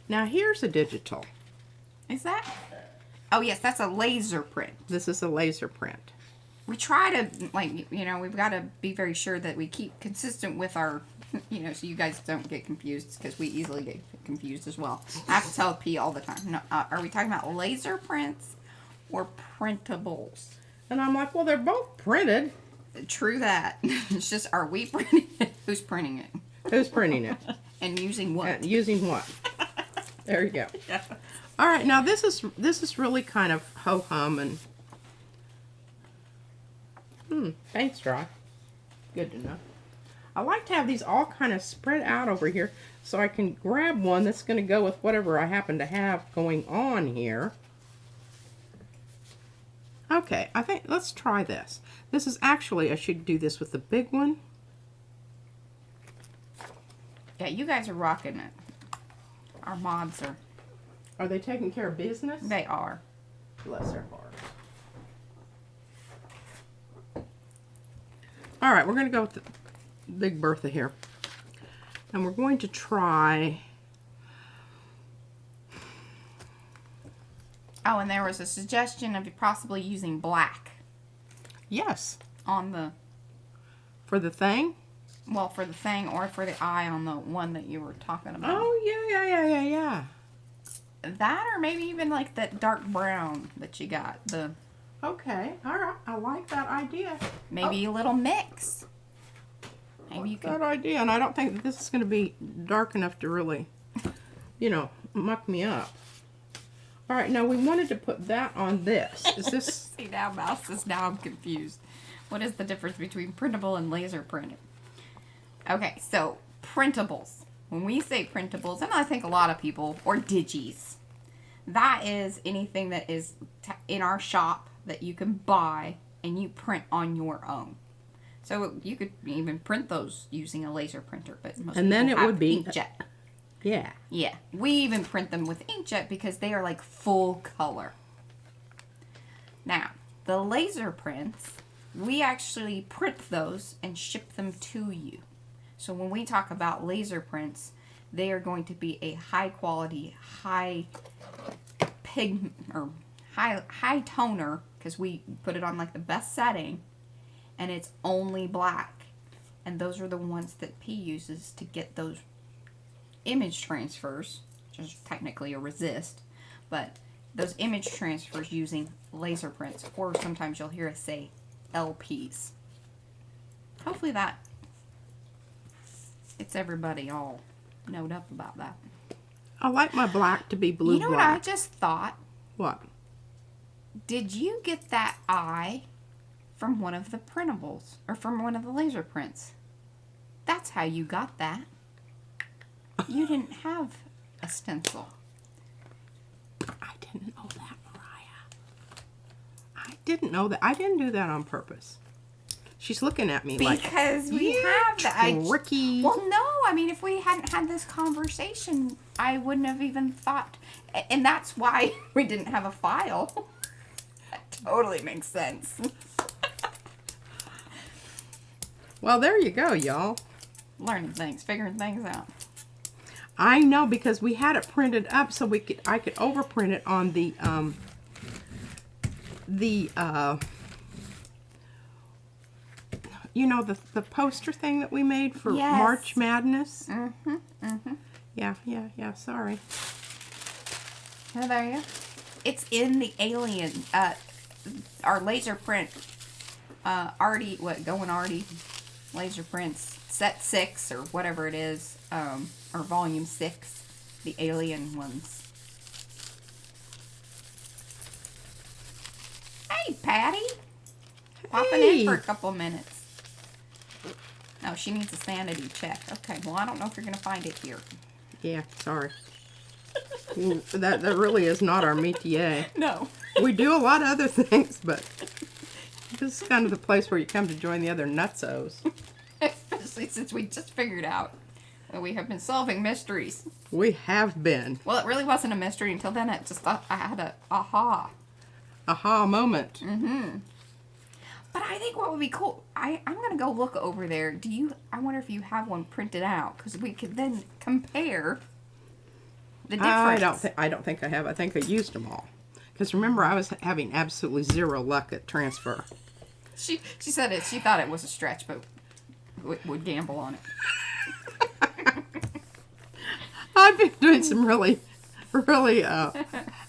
Now here's a digital. Is that? Oh, yes, that's a laser print. This is a laser print. We try to, like, you know, we've got to be very sure that we keep consistent with our, you know, so you guys don't get confused, because we easily get confused as well. I have to tell P all the time. No, are we talking about laser prints or printables? And I'm like, well, they're both printed. True that. It's just, are we printing it? Who's printing it? Who's printing it? And using what? Using what? There you go. Yeah. All right, now this is really kind of ho-hum and paint's dry. Good to know. I like to have these all kind of spread out over here so I can grab one that's going to go with whatever I happen to have going on here. Okay, I think let's try this. This is actually, I should do this with the big one. Yeah, you guys are rocking it. Our mods are. Are they taking care of business? They are. Bless their hearts. All right, we're going to go with the Big Bertha here. And we're going to try... Oh, and there was a suggestion of possibly using black Yes. on the, For the thing? well, for the thing or for the eye on the one that you were talking about. Oh, yeah. That or maybe even like that dark brown that you got. The Okay. All right. I like that idea. maybe a little mix. Maybe you That could. idea. And I don't think that this is going to be dark enough to really, you know, muck me up. All right. Now we wanted to put that on this. Is this... See now, Mouse is now I'm confused. What is the difference between printable and laser printed? Okay, so printables. When we say printables, and I think a lot of people, or digis, that is anything that is in our shop that you can buy and you print on your own. So you could even print those using a laser printer, but most And then people it have would be- inkjet. Yeah. Yeah, we even print them with inkjet because they are like full color. Now, the laser prints, we actually print those and ship them to you. So when we talk about laser prints, they are going to be a high quality, high pig or high toner, because we put it on like the best setting, and it's only black. And those are the ones that P uses to get those image transfers, which is technically a resist, but those image transfers using laser prints, or sometimes you'll hear us say LPs. Hopefully that gets everybody all knowed up about that. I like my black to be blue You know what I black. just thought? What? Did you get that eye from one of the printables, or from one of the laser prints? That's how you got that. You didn't have a stencil. I didn't know that, Mariah. I didn't know that. I didn't do that on purpose. She's looking at me like, Because we "You have that. tricky." Well, no. I mean, if we hadn't had this conversation, I wouldn't have even thought. And that's why we didn't have a file. That totally makes sense. Well, there you go, y'all. Learning things, figuring things out. I know, because we had it printed up so I could overprint it on the you know, the poster thing that we made for Yes. March Madness. Mm-hmm. Mm-hmm. Yeah, sorry. Oh, there you go. It's in the Alien, our laser print, Artie, laser prints, set 6 or whatever it is, or volume 6, the Alien ones. Hey, Patty. Popping in for a couple minutes. Oh, she needs a sanity check. Okay, well, I don't know if you're going to find it here. Yeah, sorry. that really is not our métier. No. We do a lot of other things, but this is kind of the place where you come to join the other nutsos. Especially since we just figured out that we have been solving mysteries. We have been. Well, it really wasn't a mystery until then. It just thought I had a aha. Aha moment. Mm-hmm. But I think what would be cool, I'm going to go look over there. I wonder if you have one printed out, because we could then compare the difference. I don't think I have. I think I used them all. Because remember, I was having absolutely zero luck at transfer. She said it. She thought it was a stretch, but would gamble on it. I've been doing some really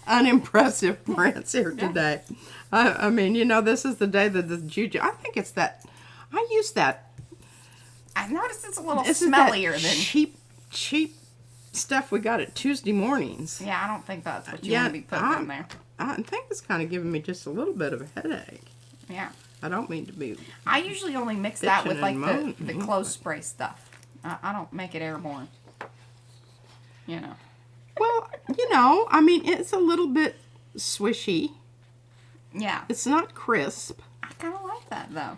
unimpressive prints here today. I mean, you know, this is the day that the juju. I think it's that. I use that. I noticed it's a little This is that smellier than. cheap stuff we got at Tuesday mornings. Yeah, I don't think that's what you want to be putting in there. I think it's kind of giving me just a little bit of a headache. Yeah. I don't mean to be. I usually only mix that with Bitchin' like and the moaning. clothes spray stuff. I don't make it airborne. You know. Well, you know, I mean, it's a little bit swishy. Yeah. It's not crisp. I kind of like that though.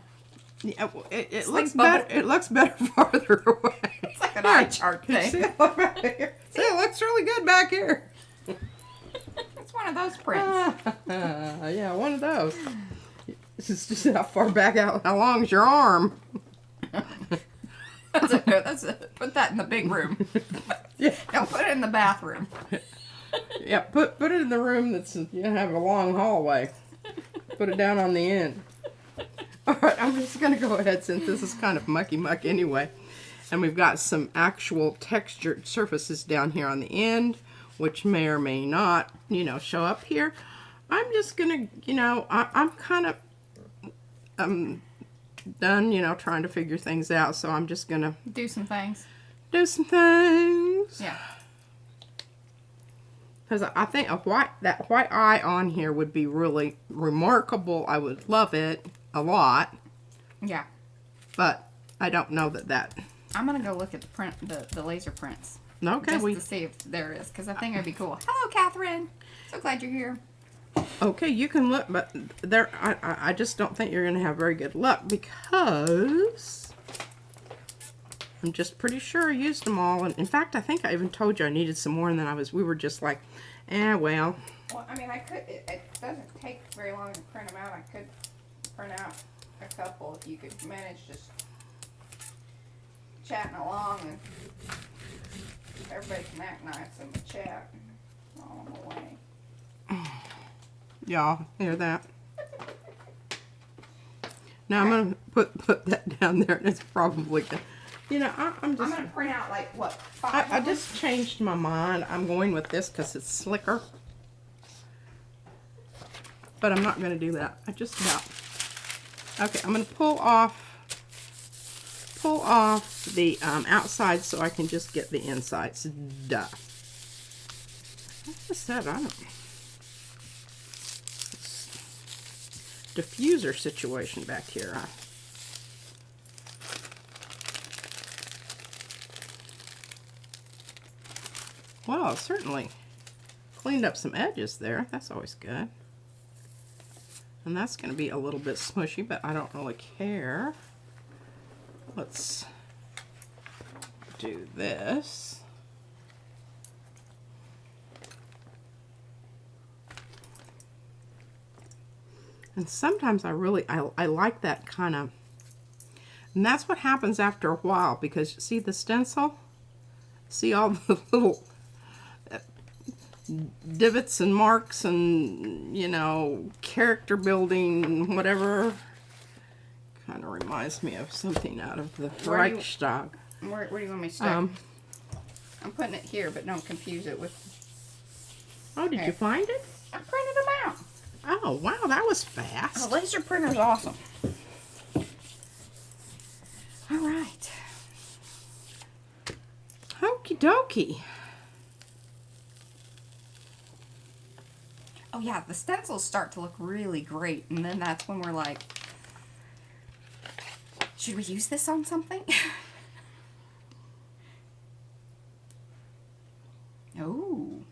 Yeah, it like looks bubble- better. It looks better farther away. It's like an eye chart thing. See, look back here. See, it looks really good back here. It's one of those prints. Yeah, one of those. This is just how far back out. How long is your arm? That's it. Put that in the big room. Yeah. Don't put it in the bathroom. Yeah, put it in the room that's you have a long hallway. Put it down on the end. All right, I'm just gonna go ahead since this is kind of mucky muck anyway, and we've got some actual textured surfaces down here on the end, which may or may not, you know, show up here. I'm just gonna, you know, I'm kind of done, you know, trying to figure things out, so I'm just gonna do some things. Do some things. Yeah. Because I think that white eye on here would be really remarkable. I would love it a lot. Yeah. But I don't know that. I'm gonna go look at the print, the laser prints. Okay. Just to see if there is, because I think it'd be cool. Hello, Catherine. So glad you're here. Okay, you can look, but there, I just don't think you're gonna have very good luck because I'm just pretty sure I used them all. And in fact, I think I even told you I needed some more, and then we were just like, well. Well, I mean, I could, it doesn't take very long to print them out. I could print out a couple if you could manage just chatting along, and everybody can act nice in the chat all the way. Y'all hear that? Now I'm gonna put that down there, and it's probably good. You know, I'm gonna print out like what, 5? I just changed my mind. I'm going with this because it's slicker. But I'm not gonna do that. I just about. Okay, I'm gonna pull off the outside so I can just get the insides. Duh. Like I said, I don't. Diffuser situation back here. Well, it certainly cleaned up some edges there. That's always good. And that's going to be a little bit smushy, but I don't really care. Let's do this. And sometimes I like that kind of, and that's what happens after a while, because you see the stencil? See all the little divots and marks and, you know, character building, whatever. Kind of reminds me of something out of the Reichstag. Where do you want me to start? I'm putting it here, but don't confuse it with... Oh, did you find it? I printed them out. Oh, wow, that was fast. The laser printer's awesome. All right. Okie dokie. Oh yeah, the stencils start to look really great, and then that's when we're like, should we use this on something? Oh.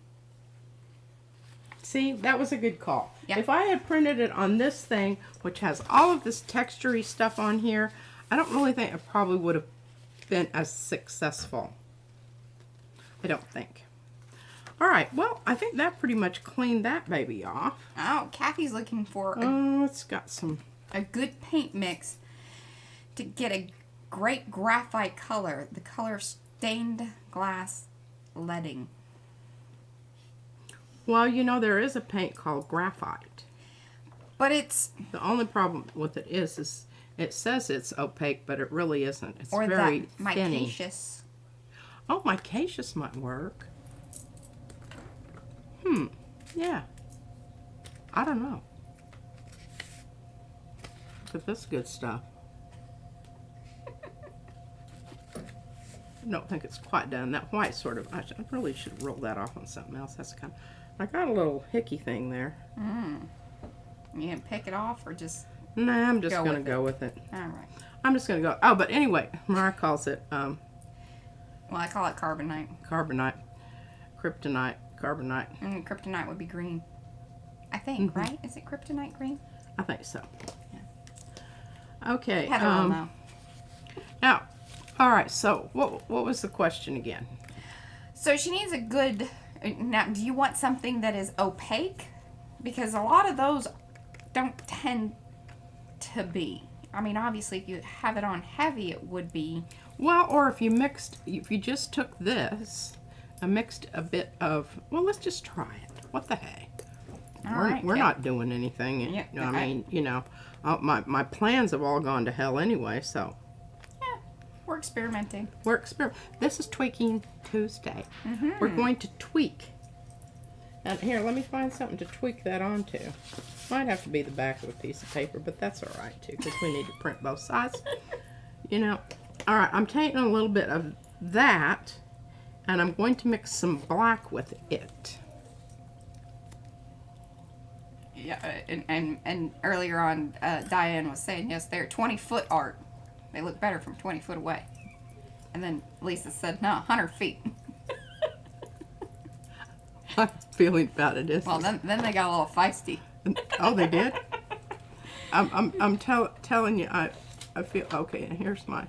See, that was a good call. Yeah. If I had printed it on this thing, which has all of this textury stuff on here, I don't really think it probably would have been as successful. I don't think. All right, well, I think that pretty much cleaned that baby off. Oh, Kathy's looking for Oh, it's got some... a good paint mix to get a great graphite color. The color stained glass leading. Well, you know, there is a paint called graphite. But it's... The only problem with it is it says it's opaque, but it really isn't. It's or very that thinny. micaceous. Oh, micaceous might work. Yeah. I don't know. But that's good stuff. I don't think it's quite done. That white sort of, I really should roll that off on something else. That's kind of, I got a little hickey thing there. You gonna pick it off or just... Nah, I'm just going to go with it. All right. I'm just going to go. Oh, but anyway, Mariah calls it Well, I call it carbonite. carbonite, kryptonite, carbonite. And kryptonite would be green. I think, right? Is it kryptonite green? I think so. Yeah. Okay. Heather will know. Now, all right. So, what was the question again? So she needs a good... Now, do you want something that is opaque? Because a lot of those don't tend to be. I mean, obviously, if you have it on heavy, it would be. Well, or if you just took this I mixed a bit of, well, let's just try it. What the heck? We're not doing anything. Yeah, I mean, you know, my plans have all gone to hell anyway, so. Yeah, we're experimenting. This is Tweaking Tuesday. Mm-hmm. We're going to tweak. And here, let me find something to tweak that onto. Might have to be the back of a piece of paper, but that's all right, too, because we need to print both sides. You know, all right, I'm taking a little bit of that, and I'm going to mix some black with it. Yeah, and earlier on, Diane was saying, yes, they're 20-foot art. They look better from 20 foot away. And then Lisa said, no, 100 feet. My feeling about it is. Well, then they got a little feisty. Oh, they did? I'm telling you, I feel, okay, and here's my,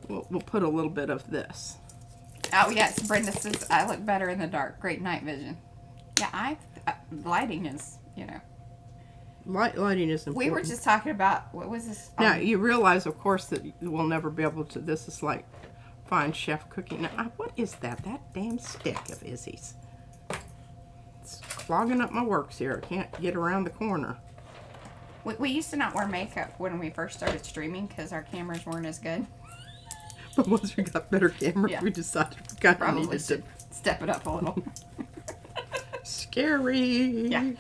we'll put a little bit of this. Oh, yes, Brenda says, I look better in the dark. Great night vision. Yeah, lighting is, you know. Lighting is important. We were just talking about, what was this? Now, you realize, of course, that we'll never be able to, this is like fine chef cooking. Now, what is that? That damn stick of Izzy's. It's clogging up my works here. I can't get around the corner. We used to not wear makeup when we first started streaming because our cameras weren't as good. But once we got better cameras, Yeah. we decided we kind of Probably needed to. should step it up a little. Scary. Yeah.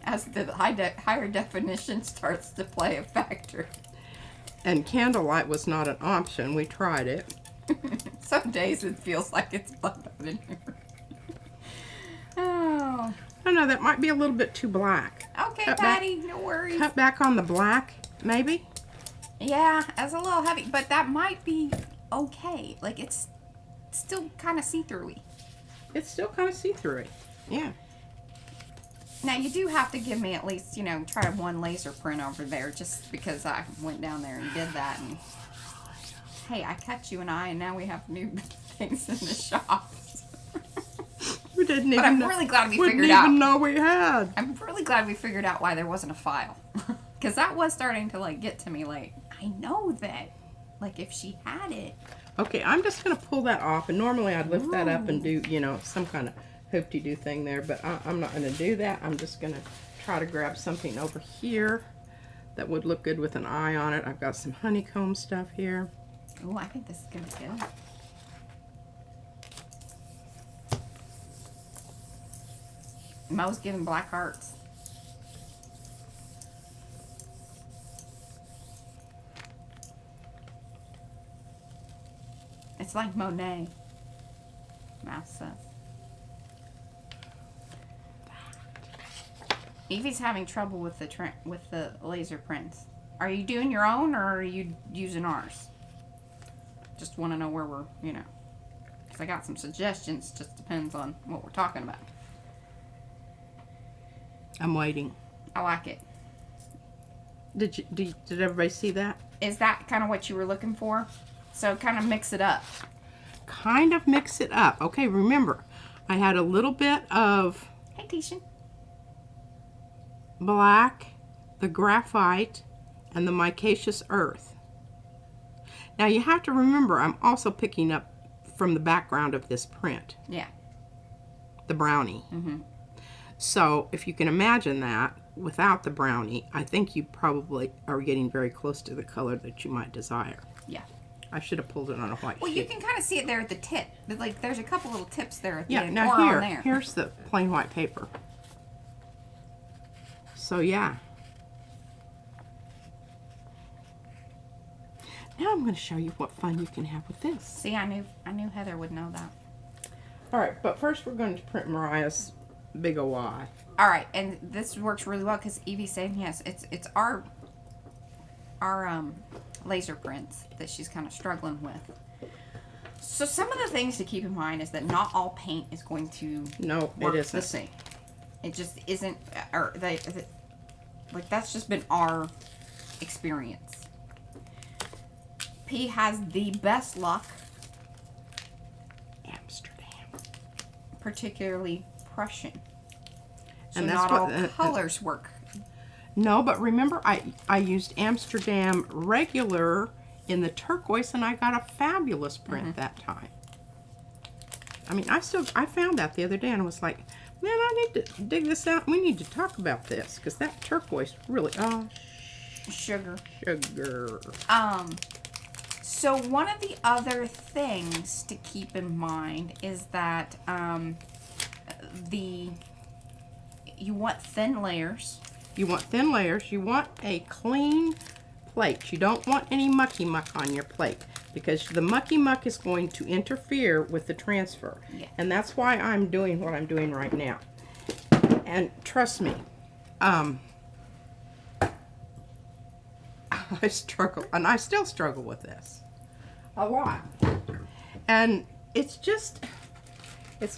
As the higher definition starts to play a factor. And candlelight was not an option. We tried it. Some days it feels like it's bugged out in here. Oh. I don't know, that might be a little bit too black. Okay, Cut Patty, no worries. Cut back on the black, maybe? Yeah, that's a little heavy, but that might be okay. Like, it's still kind of see-through-y. It's still kind of see-through-y. Yeah. Now, you do have to give me at least, you know, try one laser print over there, just because I went down there and did that. And hey, I cut you an eye, and now we have new things in the shop. We didn't even But I'm know, really glad we didn't figured out. even know we had. I'm really glad we figured out why there wasn't a file. Because that was starting to, like, get to me, like, I know that, like, if she had it. Okay, I'm just going to pull that off. And normally I'd lift that up and do, you know, some kind of hoop-de-doo thing there. But I'm not going to do that. I'm just going to try to grab something over here that would look good with an eye on it. I've got some honeycomb stuff here. Oh, I think this is going to be good. Mo's giving black hearts. It's like Monet. Mouse says. Evie's having trouble with the laser prints. Are you doing your own or are you using ours? Just want to know where we're, you know. Because I got some suggestions. Just depends on what we're talking about. I'm waiting. I like it. Did everybody see that? Is that kind of what you were looking for? So kind of mix it up. Kind of mix it up. Okay, remember, I had a little bit of Hey, Tisha. black, the graphite, and the micaceous earth. Now you have to remember, I'm also picking up from the background of this print. Yeah. The brownie. Mm-hmm. So if you can imagine that without the brownie, I think you probably are getting very close to the color that you might desire. Yeah. I should have pulled it on a white Well, sheet. you can kind of see it there at the tip. Like, there's a couple little tips there at the Yeah, end. now or on there. here's the plain white paper. So yeah. Now I'm going to show you what fun you can have with this. See, I knew Heather would know that. All right, but first we're going to print Mariah's Big Ole Eye. All right, and this works really well because Evie's saying yes, it's our laser prints that she's kind of struggling with. So some of the things to keep in mind is that not all paint is going to work it the isn't. same. It just isn't, or like that's just been our experience. P has the best luck, Amsterdam. particularly Prussian. So And that's not all what- colors work. No, but remember I used Amsterdam regular in the turquoise and I got a fabulous print that time. I mean, I found that the other day and I was like, man, I need to dig this out. We need to talk about this because that turquoise really, Sugar. sugar. So one of the other things to keep in mind is that you want thin layers. You want thin layers. You want a clean plate. You don't want any mucky muck on your plate because the mucky muck is going to interfere with the transfer. Yeah. And that's why I'm doing what I'm doing right now. And trust me, I struggle, and I still struggle with this a lot. And it's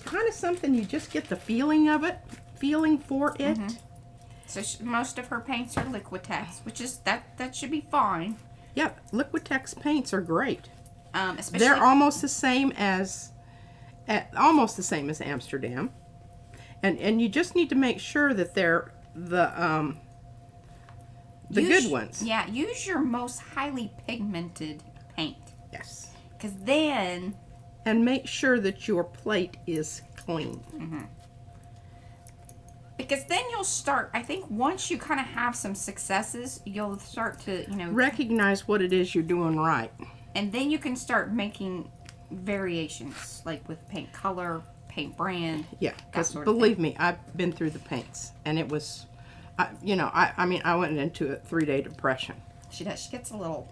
kind of something you just get the feeling for it. Mm-hmm. So most of her paints are Liquitex, which is that should be fine. Yep, Liquitex paints are great. Especially They're almost the same as Amsterdam, and you just need to make sure that they're the good ones. Yeah, use your most highly pigmented paint. Yes. Because then... And make sure that your plate is clean. Mm-hmm. Because then you'll start, I think once you kind of have some successes, you'll start to, recognize what it is you're doing right. And then you can start making variations, like with paint color, paint brand. Yeah, because believe me, I've been through the paints, and it was, I went into a 3-day depression. She does. She gets a little...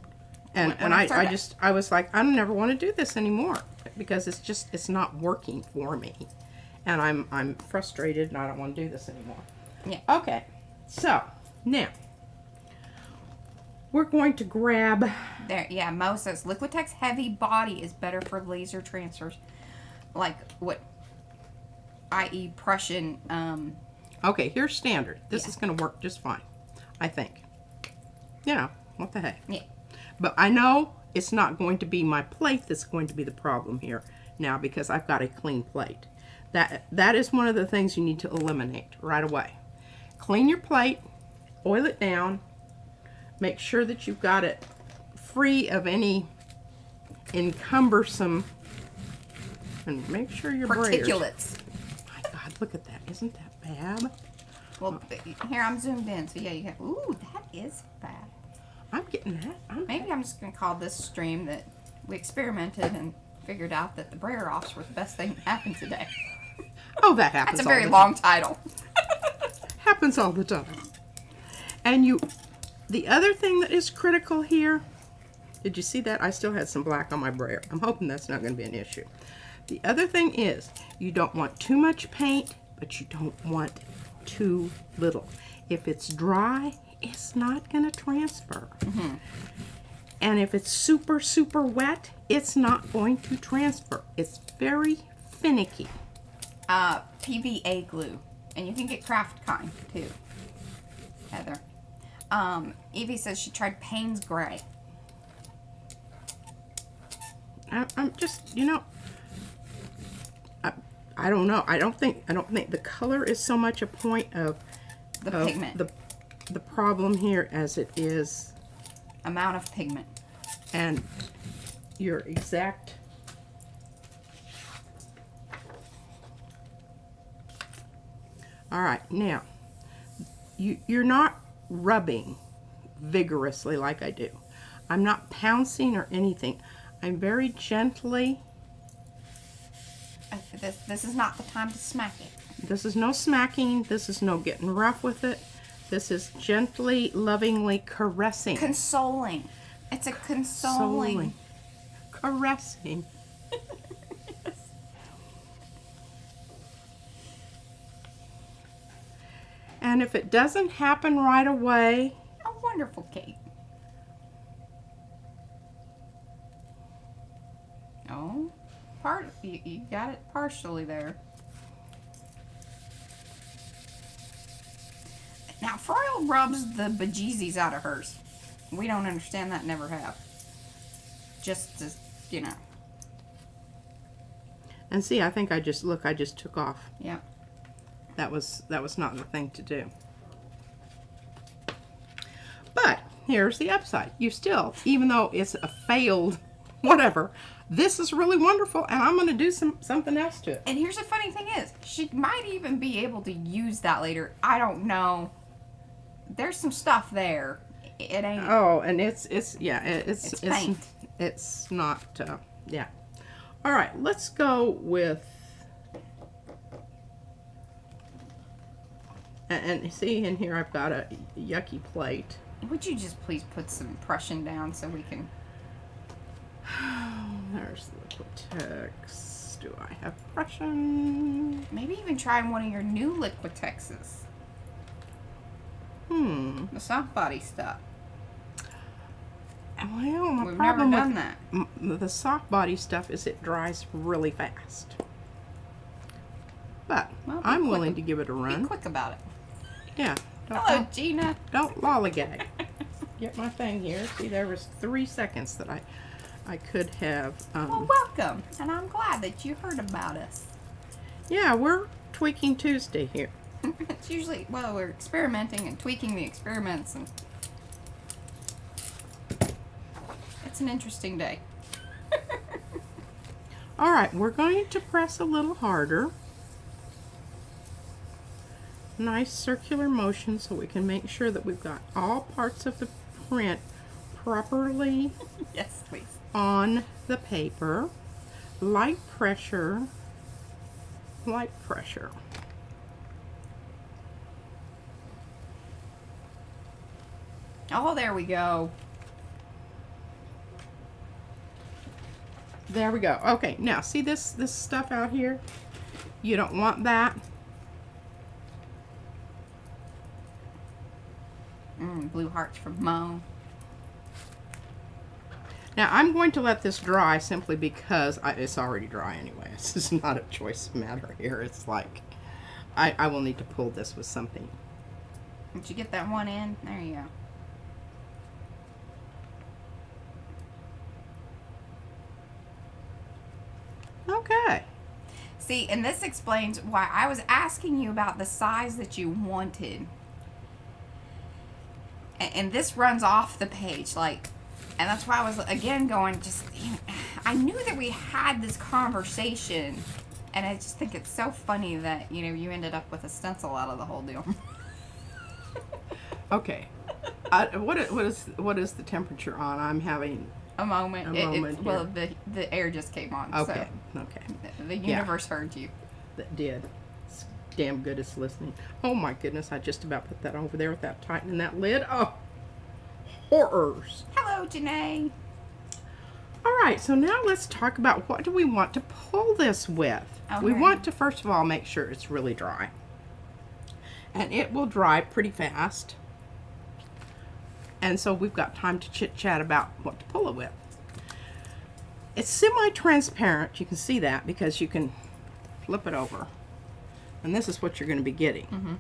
And I was like, I don't never want to do this anymore because it's not working for me. And I'm frustrated and I don't want to do this anymore. Yeah. Okay. So, now we're going to grab there. Yeah, Mo says Liquitex heavy body is better for laser transfers. Like what i.e. Prussian okay, here's standard. This is going to work just fine. I think. What the heck? Yeah. But I know it's not going to be my plate that's going to be the problem here now because I've got a clean plate. That is one of the things you need to eliminate right away. Clean your plate, oil it down, make sure that you've got it free of any encumbersome, and make sure your particulates. My God, look at that. Isn't that bad? Well, here I'm zoomed in, so yeah, you have, ooh, that is bad. I'm getting that. Maybe I'm just going to call this stream that we experimented and figured out that the Brayer offs were the best thing that happened today. Oh, that happens. That's a very long title. Happens all the time. And the other thing that is critical here, did you see that? I still had some black on my brayer. I'm hoping that's not going to be an issue. The other thing is, you don't want too much paint, but you don't want too little. If it's dry, it's not going to transfer. Mm-hmm. And if it's super, super wet, it's not going to transfer. It's very finicky. PVA glue. And you can get craft kind, too. Heather. Evie says she tried Payne's Gray. I'm just, I don't know. I don't think the color is so much a point of the pigment. The problem here as it is amount of pigment. And your exact all right, now you're not rubbing vigorously like I do. I'm not pouncing or anything. I'm very gently. This is not the time to smack it. This is no smacking. This is no getting rough with it. This is gently, lovingly caressing. Consoling. It's a consoling. Caressing. Yes. And if it doesn't happen right away... Oh, wonderful, Kate. Oh, you got it partially there. Now, Froyle rubs the bejesus out of hers. We don't understand that, never have. Just as, And see, I think I just took off. Yeah. That was not the thing to do. But here's the upside. You still, even though it's a failed whatever. This is really wonderful, and I'm going to do something else to it. And here's the funny thing is, she might even be able to use that later. I don't know. There's some stuff there. It ain't. Oh, and it's paint. It's not. Yeah. All right. Let's go with. And see, in here I've got a yucky plate. Would you just please put some Prussian down so we can... There's the Liquitex. Do I have Prussian? Maybe even try one of your new Liquitexes. The soft body stuff. Well, my We've problem never done with that. The soft body stuff is it dries really fast. But Well, be I'm quick. willing to give it a Be run. quick about it. Yeah. Hello, Gina. Don't lollygag. Get my thing here. See, there was 3 seconds that I could have. Well, welcome. And I'm glad that you heard about us. Yeah, we're Tweaking Tuesday here. It's usually, well, we're experimenting and tweaking the experiments, and it's an interesting day. All right, we're going to press a little harder. Nice circular motion so we can make sure that we've got all parts of the print properly Yes, please. on the paper. Light pressure. Light pressure. Oh, there we go. There we go. Okay, now see this stuff out here? You don't want that. Blue hearts from Mo. Now I'm going to let this dry simply because it's already dry anyway. This is not a choice matter here. It's like I will need to pull this with something. Did you get that one in? There you go. Okay. See, and this explains why I was asking you about the size that you wanted. And this runs off the page, like, and that's why I was, again, going, just, you know, I knew that we had this conversation, and I just think it's so funny that, you know, you ended up with a stencil out of the whole deal. Okay. What is the temperature on? I'm having A moment. Well, here. the air just came on, Okay. so Okay. the universe heard you. That did. It's damn good it's listening. Oh my goodness, I just about put that over there without tightening that lid. Oh, horrors. Hello, Janae. All right, so now let's talk about what do we want to pull this with. We Okay. want to first of all make sure it's really dry. And it will dry pretty fast. And so we've got time to chit chat about what to pull it with. It's semi-transparent, you can see that because you can flip it over. And this is what you're going to be getting. Mm-hmm.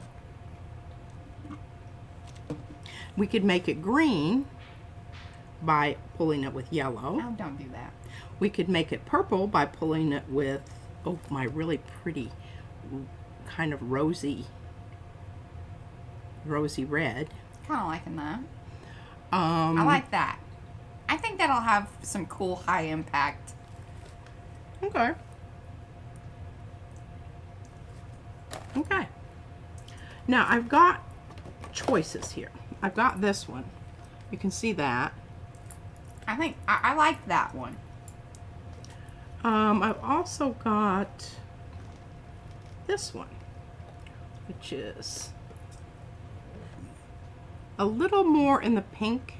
We could make it green by pulling it with yellow. Oh, don't do that. We could make it purple by pulling it with, oh, my really pretty kind of rosy red. Kind of liking that. I like that. I think that'll have some cool high impact. Okay. Okay. Now I've got choices here. I've got this one. You can see that. I think I like that one. I've also got this one, which is a little more in the pink.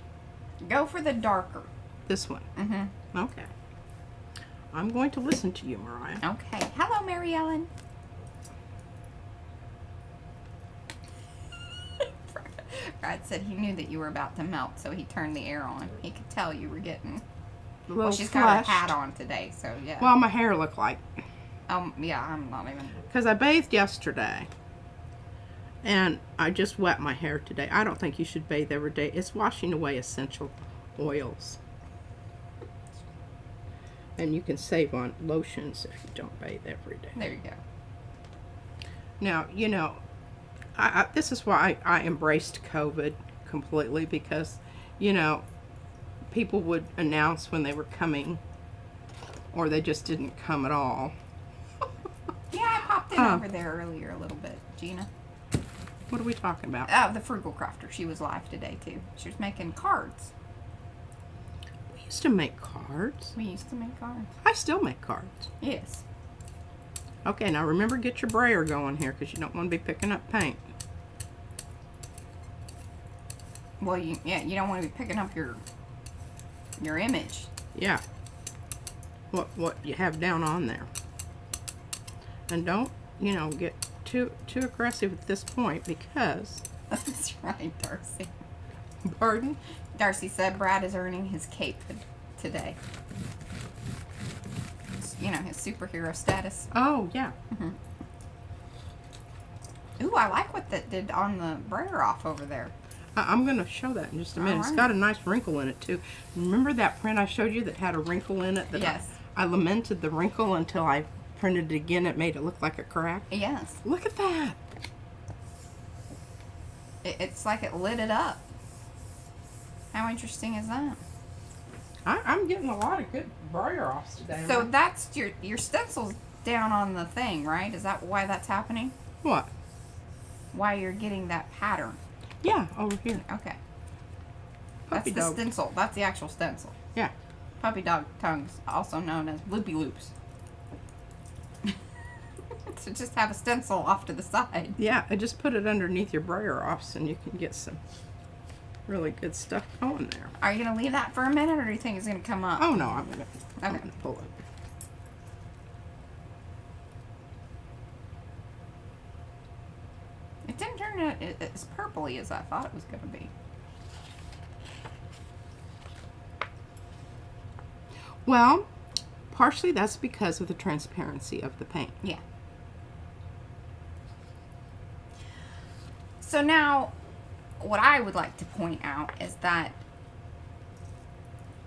Go for the darker. This one. Mm-hmm. Okay. I'm going to listen to you, Mariah. Okay. Hello, Mary Ellen. Brad said he knew that you were about to melt, so he turned the air on. He could tell you were getting... A little Well, she's got a flushed. hat on today, so yeah. Well, my hair looked like... Yeah, I'm not even... Because I bathed yesterday. And I just wet my hair today. I don't think you should bathe every day. It's washing away essential oils. And you can save on lotions if you don't bathe every day. There you go. Now, you know, this is why I embraced COVID completely because, you know, people would announce when they were coming or they just didn't come at all. Yeah, I popped in over there earlier a little bit, Gina. What are we talking about? Oh, the Frugal Crafter. She was live today, too. She was making cards. We used to make cards. We used to make cards. I still make cards. Yes. Okay, now remember, get your brayer going here because you don't want to be picking up paint. Well, you don't want to be picking up your image. Yeah. What you have down on there. And don't, get too aggressive at this point because... That's right, Darcy. Pardon? Darcy said Brad is earning his cape today. His superhero status. Oh, yeah. Mm-hmm. Ooh, I like what that did on the brayer off over there. I'm going to show that in just a minute. All right. It's got a nice wrinkle in it, too. Remember that print I showed you that had a wrinkle in it? That Yes. I lamented the wrinkle until I printed it again. It made it look like a crack. Yes. Look at that. It's like it lit it up. How interesting is that? I'm getting a lot of good brayer offs today. So that's your stencil's down on the thing, right? Is that why that's happening? What? Why you're getting that pattern? Yeah, over here. Okay. Puppy That's the dog. stencil. That's the actual stencil. Yeah. Puppy dog tongues, also known as loopy loops. So just have a stencil off to the side. Yeah, I just put it underneath your brayer offs and you can get some really good stuff going there. Are you going to leave that for a minute, or do you think it's going to come up? Oh, no, I'm Okay. gonna pull it. It didn't turn out as purpley as I thought it was going to be. Well, partially that's because of the transparency of the paint. Yeah. So now, what I would like to point out is that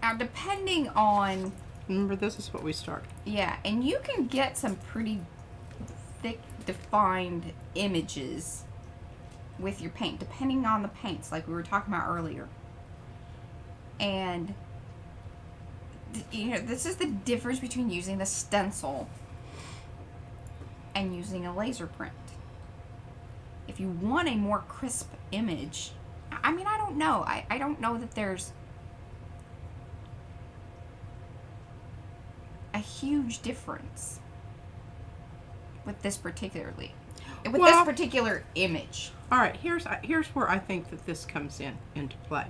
now depending on... Remember, this is what we started. Yeah, and you can get some pretty thick, defined images with your paint, depending on the paints, like we were talking about earlier. And, this is the difference between using the stencil and using a laser print. If you want a more crisp image, I mean, I don't know. I don't know that there's a huge difference with this particular image. All right, here's where I think that this comes into play.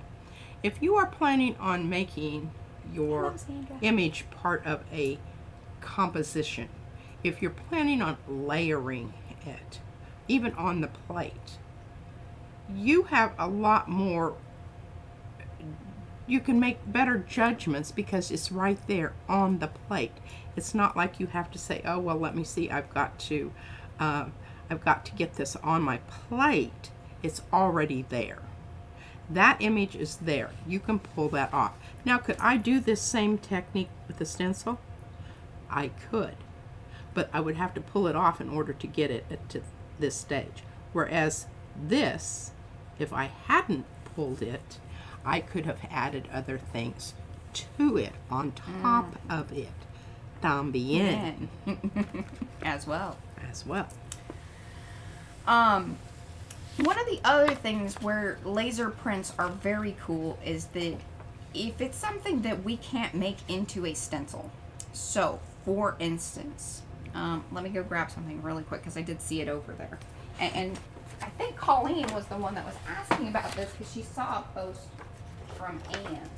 If you are planning on making your image part of a composition, if you're planning on layering it, even on the plate, you have a lot more, you can make better judgments because it's right there on the plate. It's not like you have to say, oh, well, let me see, I've got to get this on my plate. It's already there. That image is there. You can pull that off. Now, could I do this same technique with the stencil? I could, but I would have to pull it off in order to get it to this stage. Whereas this, if I hadn't pulled it, I could have added other things to it on top of it. También. As well. One of the other things where laser prints are very cool is that if it's something that we can't make into a stencil. So, for instance, let me go grab something really quick because I did see it over there. And I think Colleen was the one that was asking about this because she saw a post from Anne.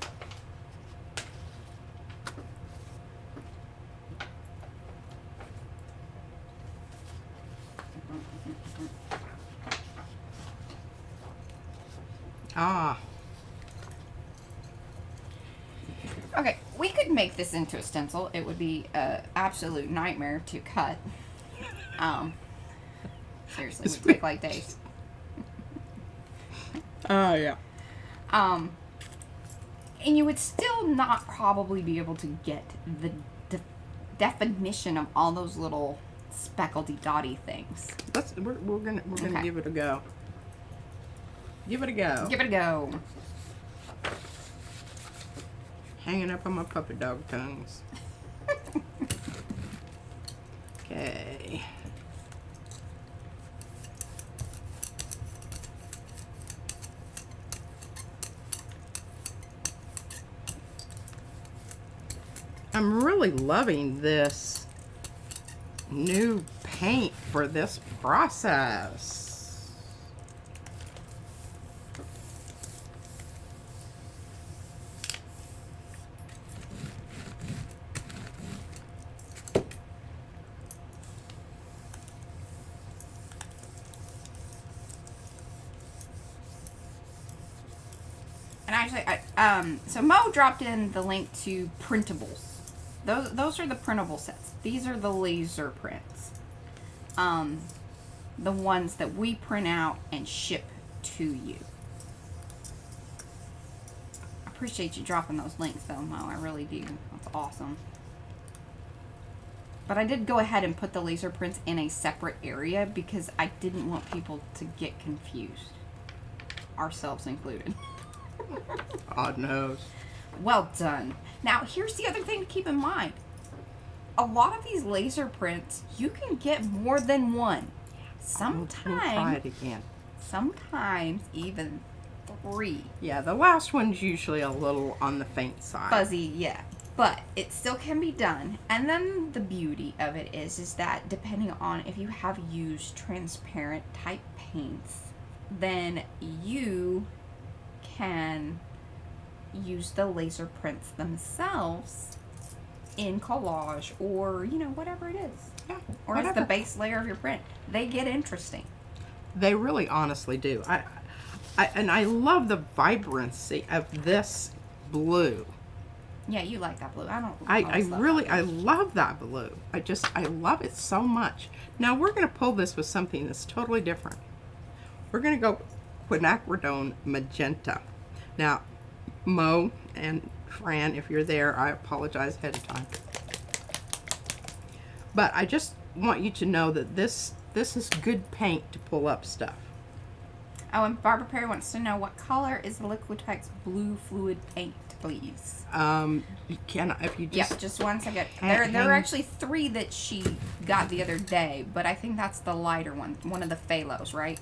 Okay, we could make this into a stencil. It would be an absolute nightmare to cut. Seriously, it would take like days. Yeah. And you would still not probably be able to get the definition of all those little speckledy dotty things. We're gonna Okay. give it a go. Give it a go. Give it a go. Hanging up on my puppy dog tongues. I'm really loving this new paint for this process. And actually, so Mo dropped in the link to printables. Those are the printable sets. These are the laser prints. The ones that we print out and ship to you. I appreciate you dropping those links though, Mo. I really do. That's awesome. But I did go ahead and put the laser prints in a separate area because I didn't want people to get confused. Ourselves included. God knows. Well done. Now, here's the other thing to keep in mind. A lot of these laser prints, you can get more than one. Try it again. Sometimes even 3. Yeah, the last one's usually a little on the faint side. Fuzzy, yeah. But it still can be done. And then the beauty of it is that depending on if you have used transparent type paints, then you can use the laser prints themselves in collage or, you know, whatever it is. Yeah, or as the base layer of your print. They get interesting. They really honestly do. I love the vibrancy of this blue. Yeah, you like that blue. I don't. I love that blue. I love it so much. Now we're going to pull this with something that's totally different. We're going to go quinacridone magenta. Now, Mo and Fran, if you're there, I apologize ahead of time. But I just want you to know that this is good paint to pull up stuff. Oh, and Barbara Perry wants to know what color is the Liquitex blue fluid paint, please. You can, if you just... Yeah, just one second. There are actually 3 that she got the other day, but I think that's the lighter one. One of the phalos, right?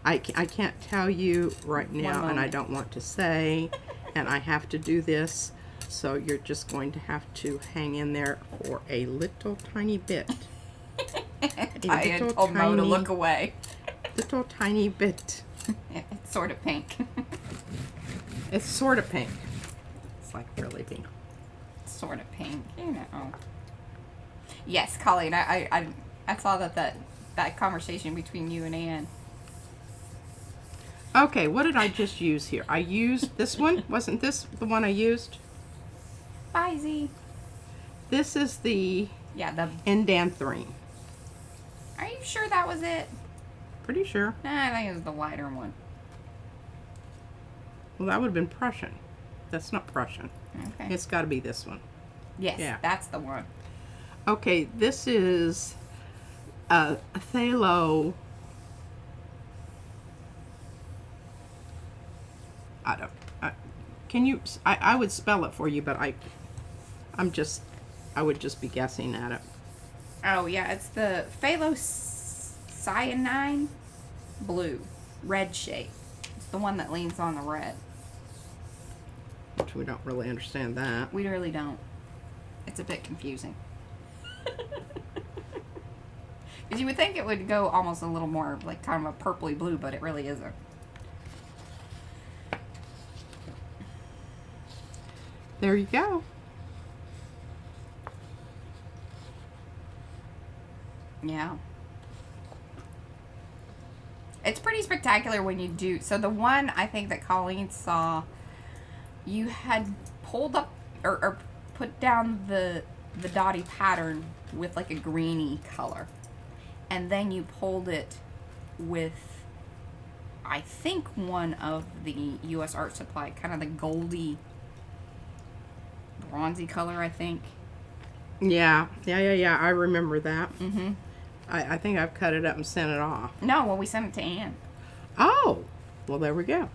I can't tell you right now, and I don't want to say, and I have to do this, so you're just going to have to hang in there for a little tiny bit. I had told Mo to look away. Little tiny bit. It's sort of pink. It's sort of pink. It's like really pink. Sort of pink, you know. Yes, Colleen, I saw that conversation between you and Ann. Okay, what did I just use here? I used this one. Wasn't this the one I used? Bye, Z. This is the Indanthrene. Are you sure that was it? Pretty sure. Nah, I think it was the lighter one. Well, that would have been Prussian. That's not Prussian. Okay. It's got to be this one. Yes, yeah. That's the one. Okay, this is a phthalo. Can you? I would spell it for you, but I would just be guessing at it. Oh yeah, it's the phthalocyanine blue, red shade. It's the one that leans on the red. Which we don't really understand that. We really don't. It's a bit confusing. Because you would think it would go almost a little more like kind of a purpley blue, but it really isn't. There you go. Yeah. It's pretty spectacular when you do. So the one I think that Colleen saw, you had pulled up or put down the dotty pattern with like a greeny color. And then you pulled it with, I think, one of the U.S. Art Supply, kind of the goldy, bronzy color, I think. Yeah. I remember that. Mm-hmm. I think I've cut it up and sent it off. No, well, we sent it to Ann. Oh, well, there we go.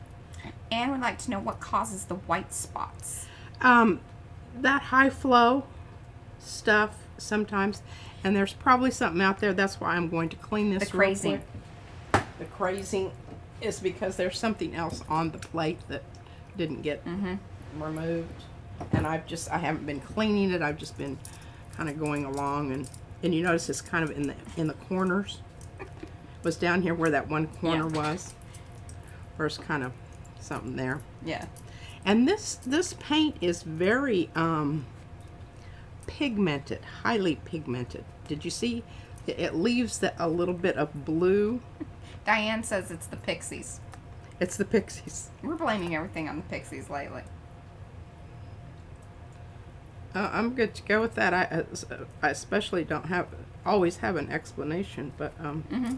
Ann would like to know what causes the white spots. That high flow stuff sometimes, and there's probably something out there. That's why I'm going to clean this. The crazing. The crazing is because there's something else on the plate that didn't get removed. And I haven't been cleaning it. I've just been kind of going along, and you notice it's kind of in the corners. It was down here where that one corner was. There's kind of something there. Yeah. And this paint is very pigmented, highly pigmented. Did you see? It leaves a little bit of blue. Diane says it's the pixies. It's the pixies. We're blaming everything on the pixies lately. I'm good to go with that. I especially don't always have an explanation, but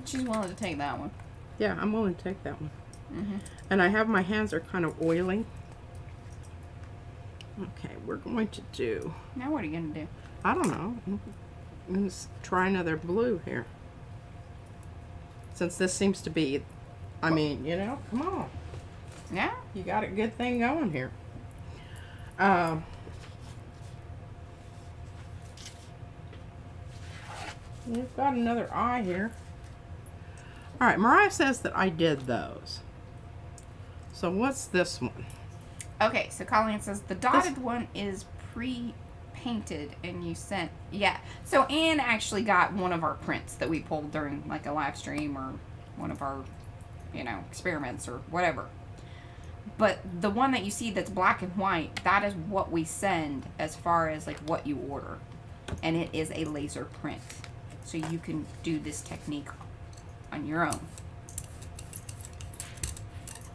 She's willing to take that one. yeah, I'm willing to take that one. And I have my hands are kind of oily. Okay, we're going to do. Now what are you gonna do? I don't know. Let's try another blue here. Since this seems to be, I mean, you know, come on. Yeah. You got a good thing going here. We've got another eye here. All right, Mariah says that I did those. So what's this one? Okay, so Colleen says the dotted one is pre-painted and you sent, yeah. So Anne actually got one of our prints that we pulled during like a live stream or one of our, you know, experiments or whatever. But the one that you see that's black and white, that is what we send as far as like what you order. And it is a laser print. So you can do this technique on your own.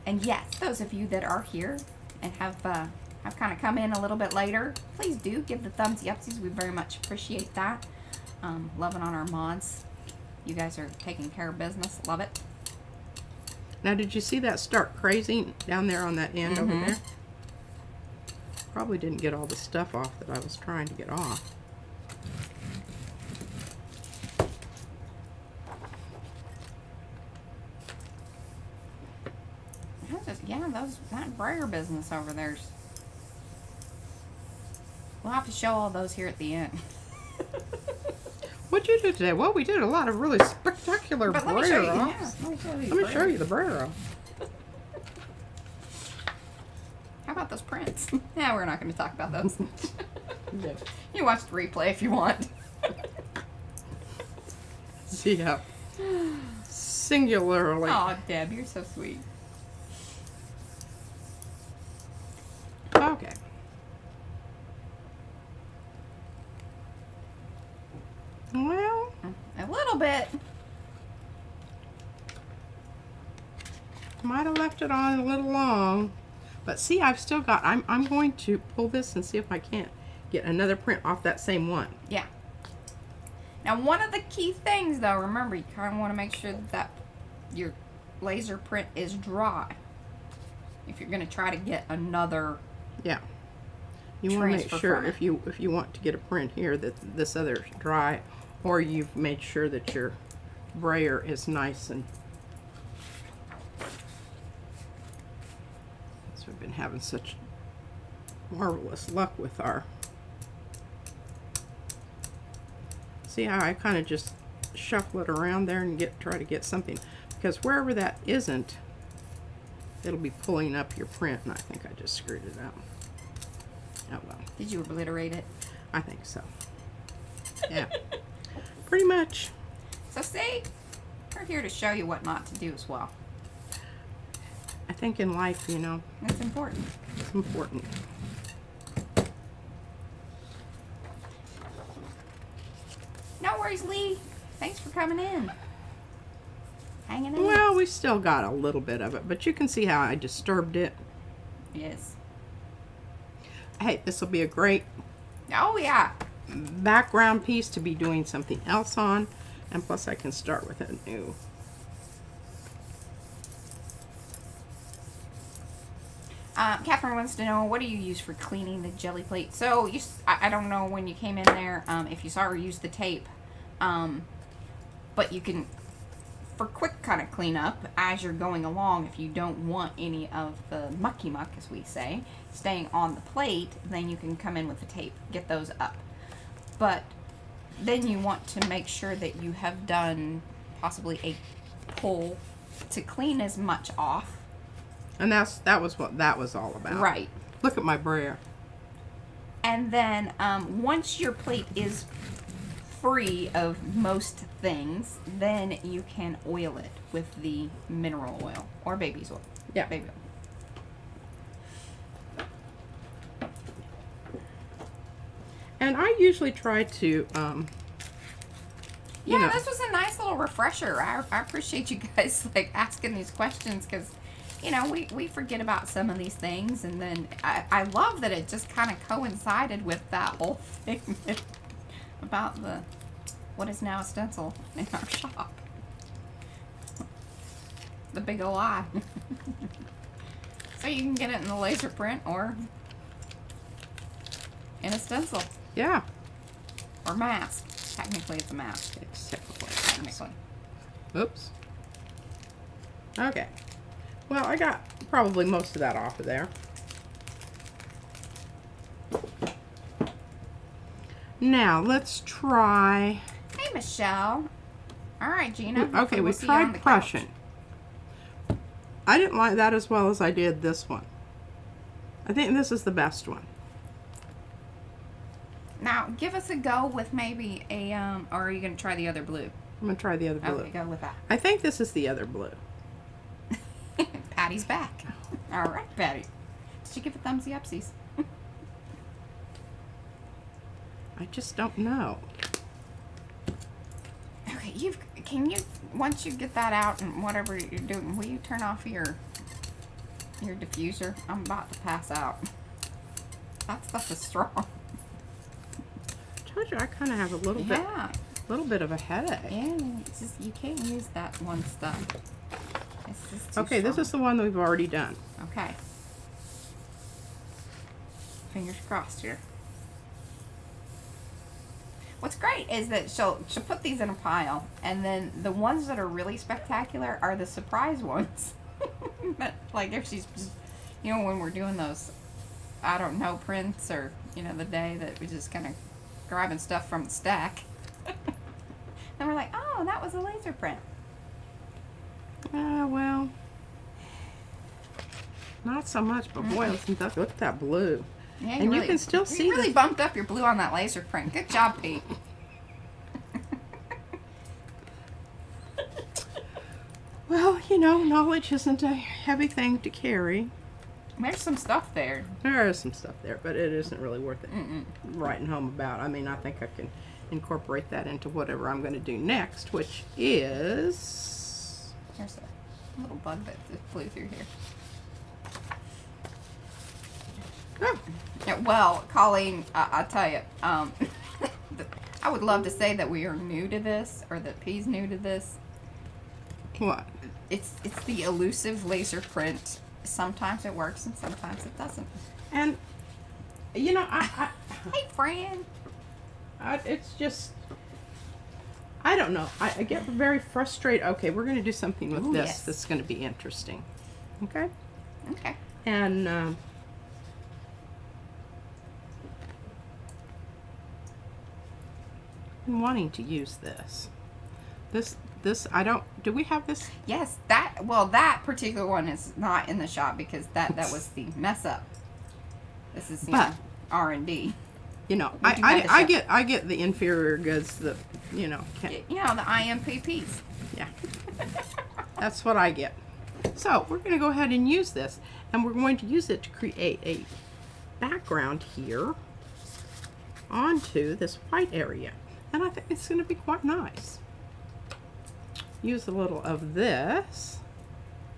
And yes, those of you that are here and have kind of come in a little bit later, please do give the thumbsy upsies. We very much appreciate that. Loving on our mods. You guys are taking care of business. Love it. Now, did you see that start crazy down there on that end over there? Probably didn't get all the stuff off that I was trying to get off. Yeah, that brayer business over there's. We'll have to show all those here at the end. What'd you do today? Well, we did a lot of really spectacular But let me show you. brayer Yeah, offs. let Let me show you the brayer off. How about those prints? Yeah, we're not going to talk about those. Yeah. You watch the replay if you want. See how singularly. Oh, Deb, you're so sweet. Okay. Well, A little bit. might have left it on a little long, but see, I've still got. I'm going to pull this and see if I can't get another print off that same one. Yeah. Now, one of the key things, though, remember, you kind of want to make sure that your laser print is dry. If you're going to try to get another. Yeah. You want to make transfer sure from it. if you want to get a print here that this other's dry, or you've made sure that your brayer is nice and. So we've been having such marvelous luck with our. See how I kind of just shuffle it around there and try to get something, because wherever that isn't, it'll be pulling up your print, and I think I just screwed it up. Oh well. Did you obliterate it? I think so. Yeah. Pretty much. So, see, we're here to show you what not to do as well. I think in life, you know, It's important. it's important. No worries, Lee. Thanks for coming in. Hanging in. Well, we still got a little bit of it, but you can see how I disturbed it. Yes. Hey, this will be a great Oh, yeah. background piece to be doing something else on, and plus I can start with a new. Catherine wants to know, what do you use for cleaning the jelly plate? So, I don't know when you came in there, if you saw her use the tape, but you can, for quick kind of cleanup, as you're going along, if you don't want any of the mucky muck, as we say, staying on the plate, then you can come in with the tape, get those up. But then you want to make sure that you have done possibly a pull to clean as much off. And that was what that was all about. Right. Look at my brayer. And then once your plate is free of most things, then you can oil it with the mineral oil or baby's oil. Yeah. Baby oil. And I usually try to, Yeah, this was a nice little refresher. I appreciate you guys like asking these questions because, you know, we forget about some of these things, and then I love that it just kind of coincided with that whole thing about the what is now a stencil in our shop. The Big Ole Eye. So you can get it in the laser print or in a stencil. yeah. Or mask. Technically it's a mask. Technically. Oops. Okay. Well, I got probably most of that off of there. Now, let's try... Hey, Michelle. All right, Gina. Okay, we see you on tried the Prussian. couch. I didn't like that as well as I did this one. I think this is the best one. Now, give us a go with maybe a, or are you going to try the other blue? I'm going to try the other blue. Okay, go with that. I think this is the other blue. Patty's back. All right, Patty. Did you give a thumbsy upsies? I just don't know. Okay, can you, once you get that out and whatever you're doing, will you turn off your diffuser? I'm about to pass out. That stuff is strong. I told you I kind of have a little bit of a headache. Yeah, it's just, you can't use that one stuff. It's just too Okay, this strong. is the one that we've already done. Okay. Fingers crossed here. What's great is that she'll put these in a pile, and then the ones that are really spectacular are the surprise ones. But like if she's just, you know, when we're doing those, I don't know, prints, or you know, the day that we just kind of grabbing stuff from the stack. Then we're like, oh, that was a laser print. Well, not so much, but boy, look at that blue. Yeah, And you can still see you really bumped up your blue on that laser print. Good job, Pete. Well, you know, knowledge isn't a heavy thing to carry. There's some stuff there. There is some stuff there, but it isn't really worth it writing home about. I mean, I think I can incorporate that into whatever I'm going to do next, which is... There's a little bug that just flew through here. Oh, Yeah, well, Colleen, I'll tell you, I would love to say that we are new to this, or that P's new to this. what? It's the elusive laser print. Sometimes it works and sometimes it doesn't. And, you know, Hey, friend. it's just... I don't know. I get very frustrated. Okay, we're going to do something with Ooh, this yes. that's going to be interesting. Okay? Okay. And, I'm wanting to use this. This, I don't, do we have this? Yes, that particular one is not in the shop because that was the mess up. This is, But- R&D. You know, We do have the I get the inferior goods that, you know, You know, the IMPPs. yeah. That's what I get. So, we're going to go ahead and use this. And we're going to use it to create a background here onto this white area. And I think it's going to be quite nice. Use a little of this.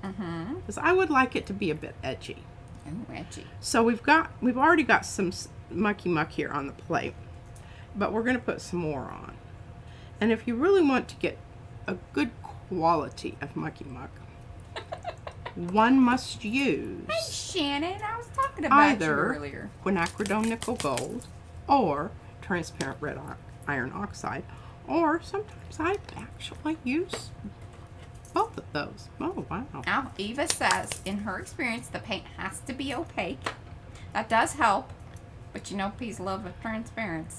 Because I would like it to be a bit edgy. Ooh, edgy. So we've already got some mucky muck here on the plate, but we're going to put some more on. And if you really want to get a good quality of mucky muck, one must use Hey, Shannon, I was talking about you either earlier. quinacridone nickel gold or transparent red iron oxide, or sometimes I actually use both of those. Oh, wow. Now, Eva says, in her experience, the paint has to be opaque. That does help, but you know P's love of transparency.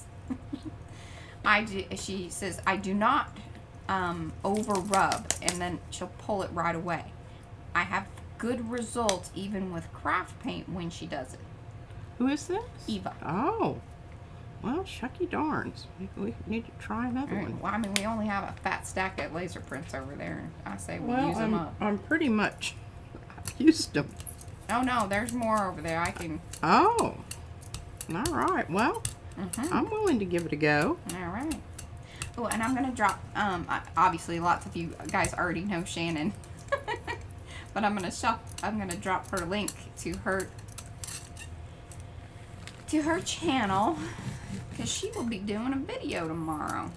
She says, I do not over rub, and then she'll pull it right away. I have good results even with craft paint when she does it. Who is this? Eva. Oh. Well, shucky darns. We need to try another one. Well, I mean, we only have a fat stack of laser prints over there. I say we Well, use them up. I'm pretty much used them. Oh, no, there's more over there. I can... Oh. All right. Well, I'm willing to give it a go. All right. Oh, and I'm going to drop... obviously, lots of you guys already know Shannon. But I'm going to drop her link to her channel, because she will be doing a video tomorrow.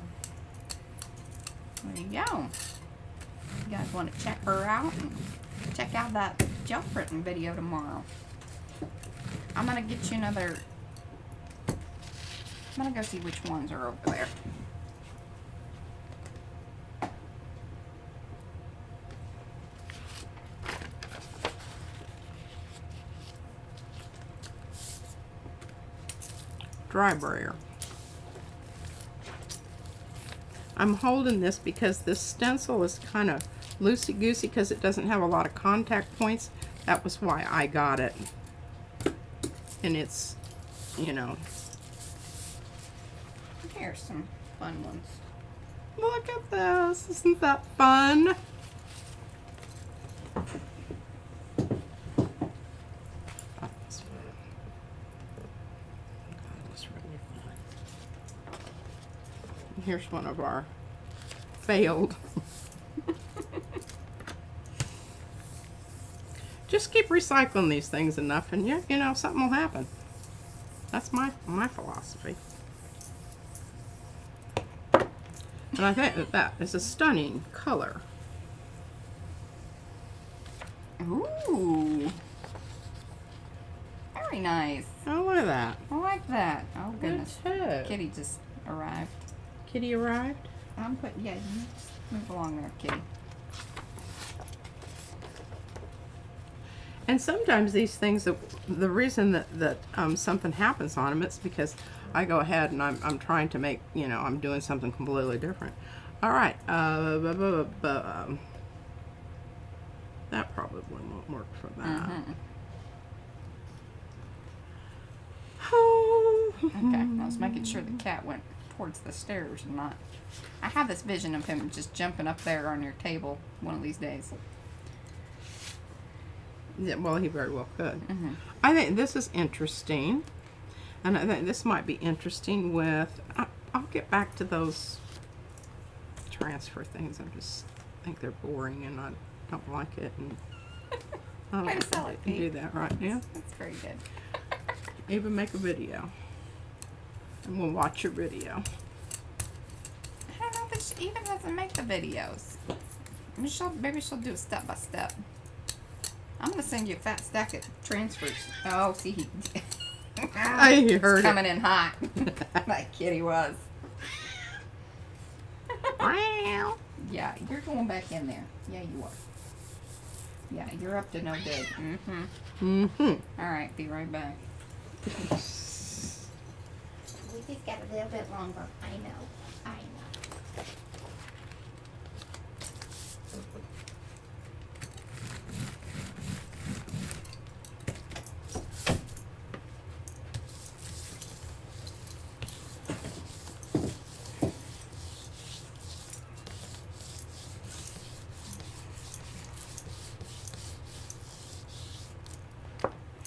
There you go. You guys want to check her out and check out that gel printing video tomorrow. I'm gonna get you another. I'm gonna go see which ones are over there. Dry brayer. I'm holding this because this stencil is kind of loosey-goosey because it doesn't have a lot of contact points. That was why I got it. And it's, you know. Here's some fun ones. Look at this. Isn't that fun? Here's one of our failed. Just keep recycling these things enough and you know, something will happen. That's my philosophy. And I think that is a stunning color. Ooh. Very nice. Oh, look at that. I like that. Oh, goodness. Good. Kitty just arrived. Kitty arrived? Yeah, you just move along there, Kitty. And sometimes these things, the reason that something happens on them, it's because I go ahead and I'm trying to make, you know, I'm doing something completely different. All right. That probably won't work for that. Okay, I was making sure the cat went towards the stairs and not. I have this vision of him just jumping up there on your table one of these days. Yeah, well, he very well could. I think this is interesting, and I think this might be interesting with. I'll get back to those transfer things. I just think they're boring, and I don't like it. And I don't Way to like sell it, to do Pete. that right now. That's very good. Even make a video, and we'll watch your video. I don't know if she even doesn't make the videos. Maybe she'll do it step by step. I'm gonna send you a fat stack of transfers. Oh, see, he I heard it. coming in hot. That kitty was. Yeah, you're going back in there. Yeah, you are. Yeah, you're up to no good. All right, be right back. We just got a little bit longer. I know.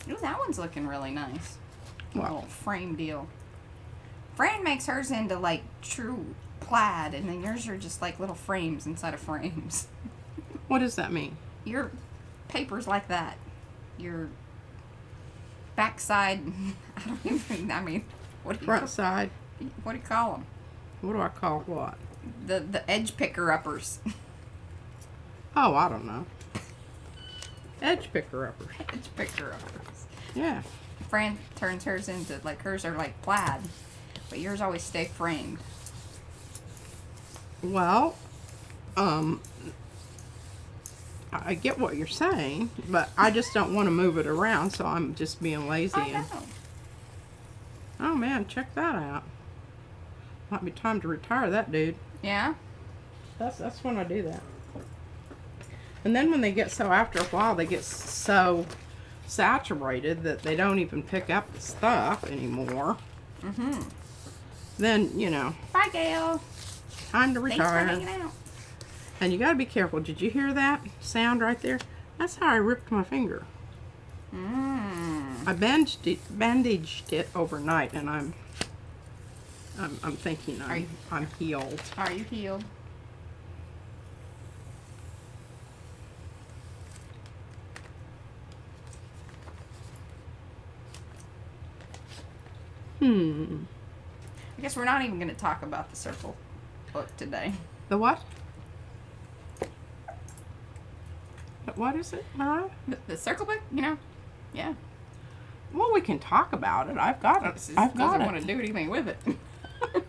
Ooh, that one's looking really nice. Wow. Little frame deal. Fran makes hers into like true plaid, and then yours are just like little frames inside of frames. What does that mean? Your paper's like that. Your backside, I mean, what do you Front side. What do you call them? What do I call what? The edge picker uppers. Oh, I don't know. Edge picker uppers. Edge picker uppers. Yeah. Fran turns hers into like hers are like plaid, but yours always stay framed. Well, I get what you're saying, but I just don't want to move it around, so I'm just being lazy. I know. Oh man, check that out. Might be time to retire that dude. Yeah. That's when I do that. And then when they get so, after a while, they get so saturated that they don't even pick up the stuff anymore, then, you know, Bye, Gail. time to Thanks for retire. hanging out. And you got to be careful. Did you hear that sound right there? That's how I ripped my finger. I bandaged it overnight, and I'm thinking I'm healed. Are you healed? I guess we're not even going to talk about the circle book today. The what? What is it, Mara? The circle book, you know? Yeah. Well, we can talk about it. I've got it. I've got doesn't want it. to do anything with it.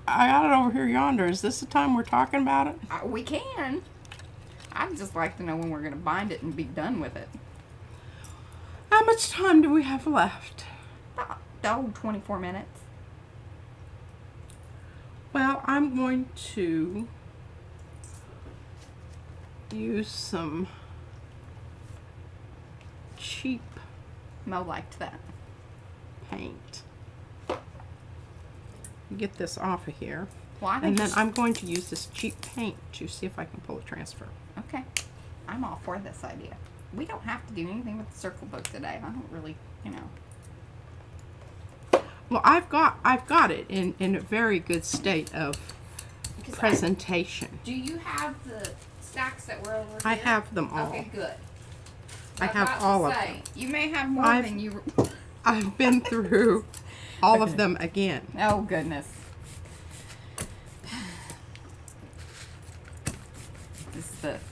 I got it over here yonder. Is this the time we're talking about it? We can. I'd just like to know when we're going to bind it and be done with it. How much time do we have left? About 24 minutes. Well, I'm going to use some cheap Mo liked that. paint. Get this off of here. Well, I And think then I'm going to use this cheap paint to see if I can pull a transfer. Okay. I'm all for this idea. We don't have to do anything with the circle book today. I don't really, you know. Well, I've got it in a very good state of presentation. Do you have the stacks that were over here? I have them all. Okay, good. I have all of them. You may have more than you. I've been through all of them again. Oh goodness.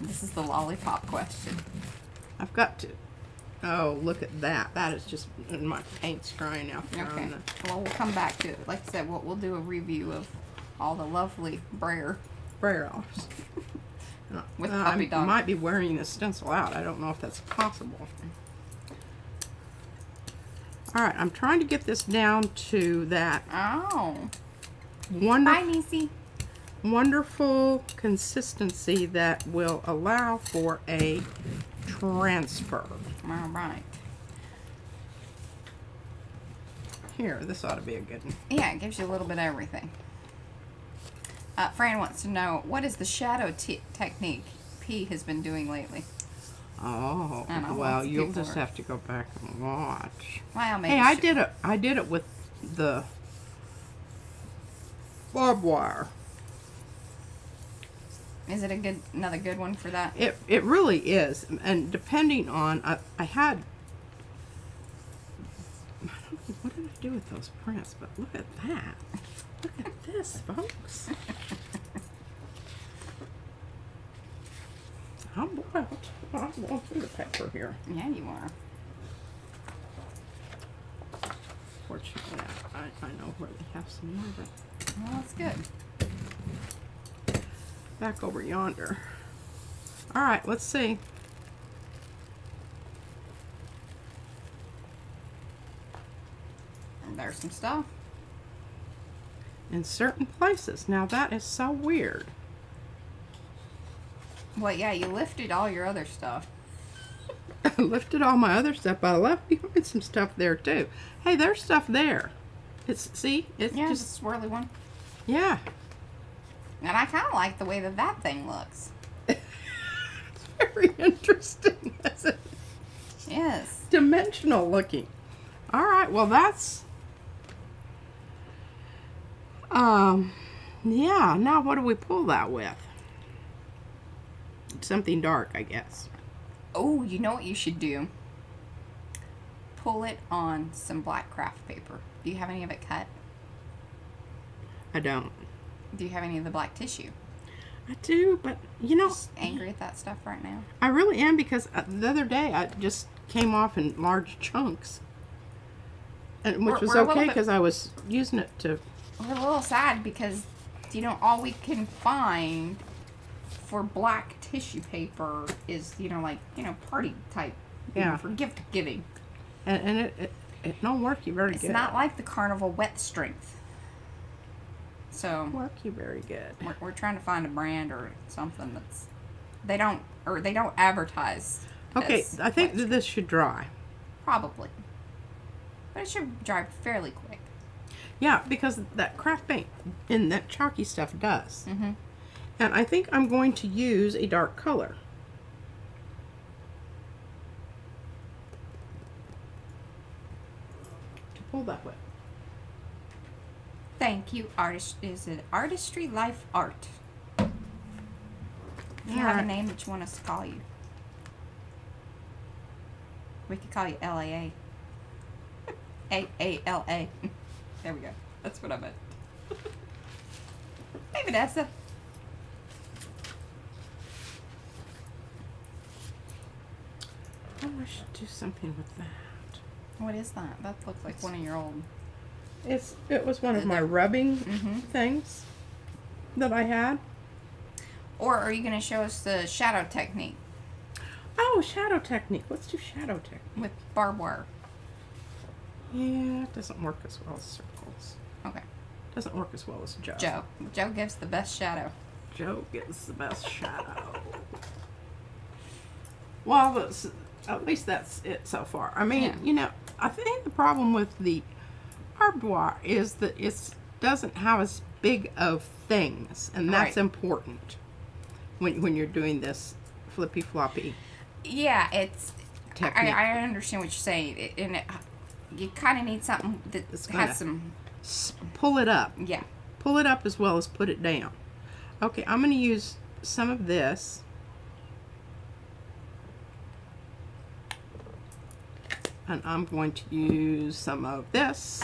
This is the lollipop question. I've got to. Oh, look at that. That is just my paint's drying out there. Okay. Well, we'll come back to it. Like I said, we'll do a review of all the lovely brayer. Braille-offs. With I puppy dog. might be wearing the stencil out. I don't know if that's possible. Alright, I'm trying to get this down to that Oh. wonderful, Bye, Niecy. wonderful consistency that will allow for a transfer. All right. Here, this ought to be a good one. Yeah, it gives you a little bit of everything. Fran wants to know, what is the shadow technique P has been doing lately? Oh, I know, well, lots of you'll people just are- have to go back and watch. Well, maybe Hey, I did it with the barbed wire. Is it another good one for that? It really is, and depending on I had. I don't know, what did I do with those prints? But look at that! Look at this, folks. I'm boiled. I'm going through the paper here. Yeah, you are. Fortunately, I know where they have some more, but Well, that's good. back over yonder. All right, let's see. And there's some stuff. In certain places. Now that is so weird. Well, yeah, you lifted all your other stuff. I lifted all my other stuff, but I left behind some stuff there too. Hey, there's stuff there. See, it's Yeah, just the swirly one. yeah. And I kind of like the way that thing looks. It's very interesting, isn't it? Yes. Dimensional looking. All right, well that's yeah. Now what do we pull that with? Something dark, I guess. Oh, you know what you should do? Pull it on some black craft paper. Do you have any of it cut? I don't. Do you have any of the black tissue? I do, but you know, Just angry at that stuff right now. I really am because the other day I just came off in large chunks, and which was We're a little okay bit- because I was using it to. We're a little sad because, you know, all we can find for black tissue paper is, you know, like, you know, party type. You know, Yeah. for gift giving. And it don't work you very It's good. not like the Carnival wet strength. So work you very good. we're trying to find a brand or something that's they don't advertise. Okay, as I think wet that this should dry. Probably. But it should dry fairly quick. Yeah, because that craft paint and that chalky stuff does. Mm-hmm. And I think I'm going to use a dark color. To pull that with. Thank you, artist. Is it Artistry Life Art? Do you have a Alright. name that you want us to call you? We could call you LAA. AALA. There we go. That's what I meant. Hey, Vanessa. Oh, I should do something with that. What is that? That looks like one of your old. It was one of my rubbing Mm-hmm. things that I had. Or are you going to show us the shadow technique Oh, shadow technique. Let's do shadow technique. with barbed wire? Yeah, it doesn't work as well as circles. Okay. Doesn't work as well as Joe. Joe. Joe gives the best shadow. Joe gets the best shadow. Well, at least that's it so far. I mean, Yeah. you know, I think the problem with the barbed wire is that it doesn't have as big of things, and that's Right. important when you're doing this flippy floppy Yeah, it's. technique. I understand what you're saying, and you kind of need something that It's gonna- has some. Pull it up. Yeah. Pull it up as well as put it down. Okay, I'm going to use some of this. And I'm going to use some of this.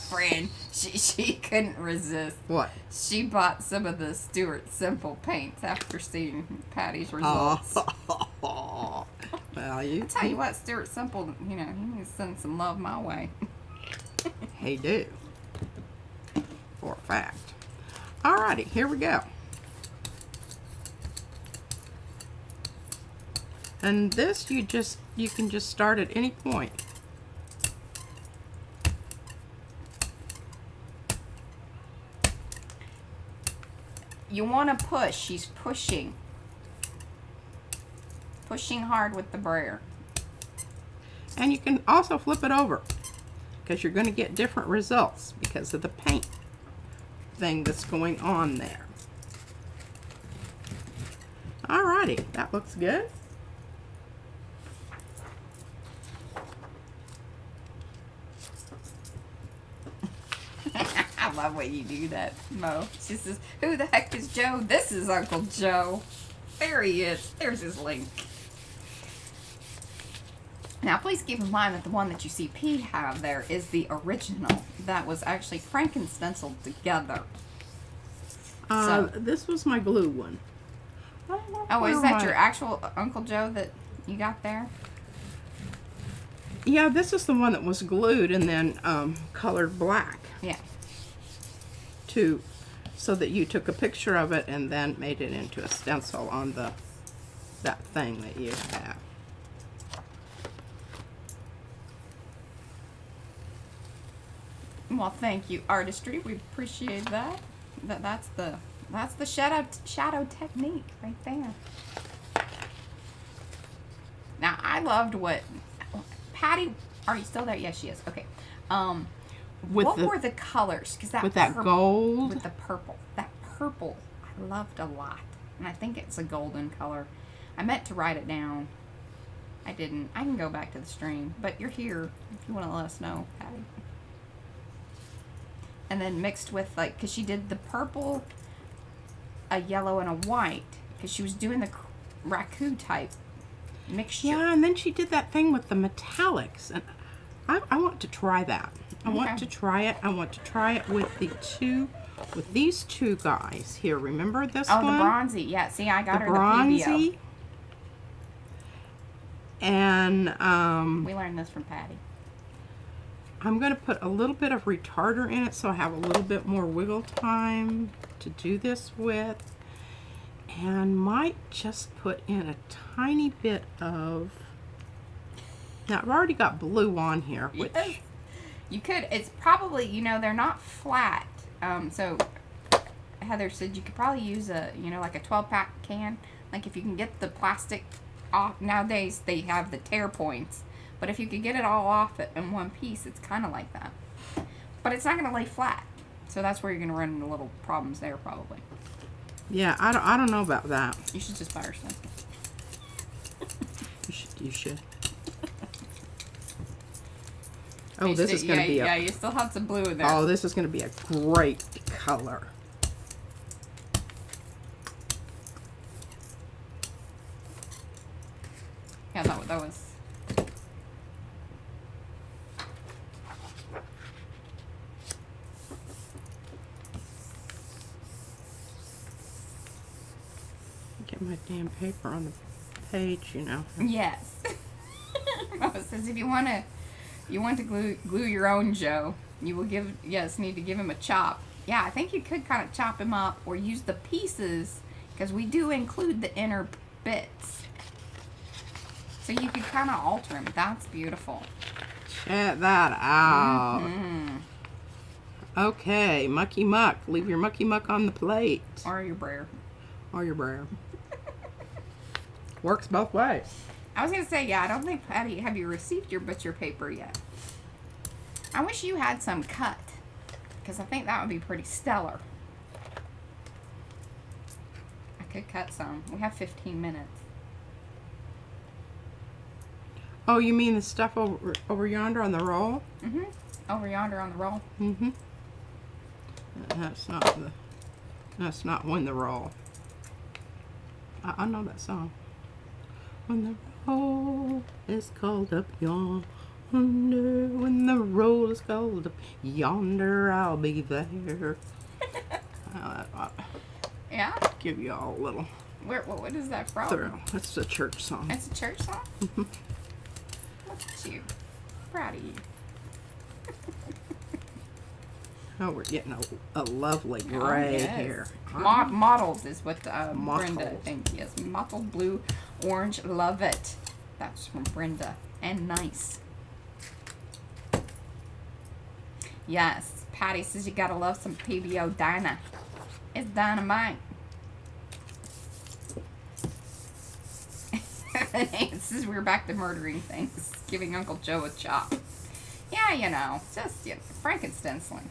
Friend, she couldn't resist. What? She bought some of the Stuart Simple paints after seeing Patty's results. Oh. Well, you Tell you what, Stuart Simple, you know, he needs to send some love my way. Hey, do. For a fact. Alrighty, here we go. And this you can just start at any point. You want to push. She's pushing. Pushing hard with the brayer. And you can also flip it over because you're going to get different results because of the paint thing that's going on there. Alrighty, that looks good. I love when you do that, Mo. She says, "Who the heck is Joe?" This is Uncle Joe. There he is. There's his link. Now, please keep in mind that the one that you see P have there is the original. That was actually Franken stenciled together. This was my glue one. I don't know Oh, is where that my- your actual Uncle Joe that you got there? Yeah, this is the one that was glued and then colored black Yeah. too, so that you took a picture of it and then made it into a stencil on that thing that you have. Well, thank you, Artistry. We appreciate that. That's the shadow technique right there. Now, I loved what Patty. Are you still there? Yes, she is. Okay. With What the were the colors? Because with that gold. with the purple. That purple, I loved a lot, and I think it's a golden color. I meant to write it down. I didn't. I can go back to the stream, but you're here if you want to let us know, Patty. And then mixed with, like, because she did the purple, a yellow, and a white, because she was doing the raku type mixture. Yeah, and then she did that thing with the metallics, and I want to try that. I want Okay. to try it. I want to try it with these two guys here. Remember this Oh, one? the bronzy. Yeah, see, I got The her the PBO. bronzy. And We learned this from Patty. I'm going to put a little bit of retarder in it so I have a little bit more wiggle time to do this with. And might just put in a tiny bit of... Now, I've already got blue on here, which... Yes. You could. It's probably, you know, they're not flat. So Heather said you could probably use a, you know, like a 12-pack can. Like if you can get the plastic off. Nowadays they have the tear points, But if you could get it all off it in one piece, it's kind of like that. But it's not going to lay flat. So that's where you're going to run into little problems there probably. Yeah, I don't know about that. You should just buy her stencil. You should. Oh, this is going to be yeah, you still have some blue in there. Oh, this is going to be a great color. Yeah, that was. Get my damn paper on the page, you know. Yes. Mama says if you want to glue your own Joe, you will need to give him a chop. Yeah, I think you could kind of chop him up or use the pieces because we do include the inner bits. So you could kind of alter him. That's beautiful. Check that out. Mm-hmm. Okay, mucky muck. Leave your mucky muck on the plate. Or your brayer. Or your brayer. Works both ways. I was going to say, yeah, I don't think, Patty, have you received your butcher paper yet? I wish you had some cut, because I think that would be pretty stellar. I could cut some. We have 15 minutes. Oh, you mean the stuff over yonder on the roll? Mm-hmm. Over yonder on the roll. Mm-hmm. That's not When the Roll. I know that song. When the roll is called up yonder, when the roll is called up yonder, I'll be there. Yeah? Give you all a little What is that from? thrill. It's a church song. It's a church song? Mm-hmm. Look at you. Proud of you. Oh, we're getting a lovely gray yes. here. Mottled is what Brenda, I Mottled. think. Yes, mottled blue, orange. Love it. That's from Brenda. And nice. Yes, Patty says you gotta love some PBO Dyna. It's dynamite. It says we're back to murdering things, giving Uncle Joe a chop. Yeah, you know, just Frankenstenciling.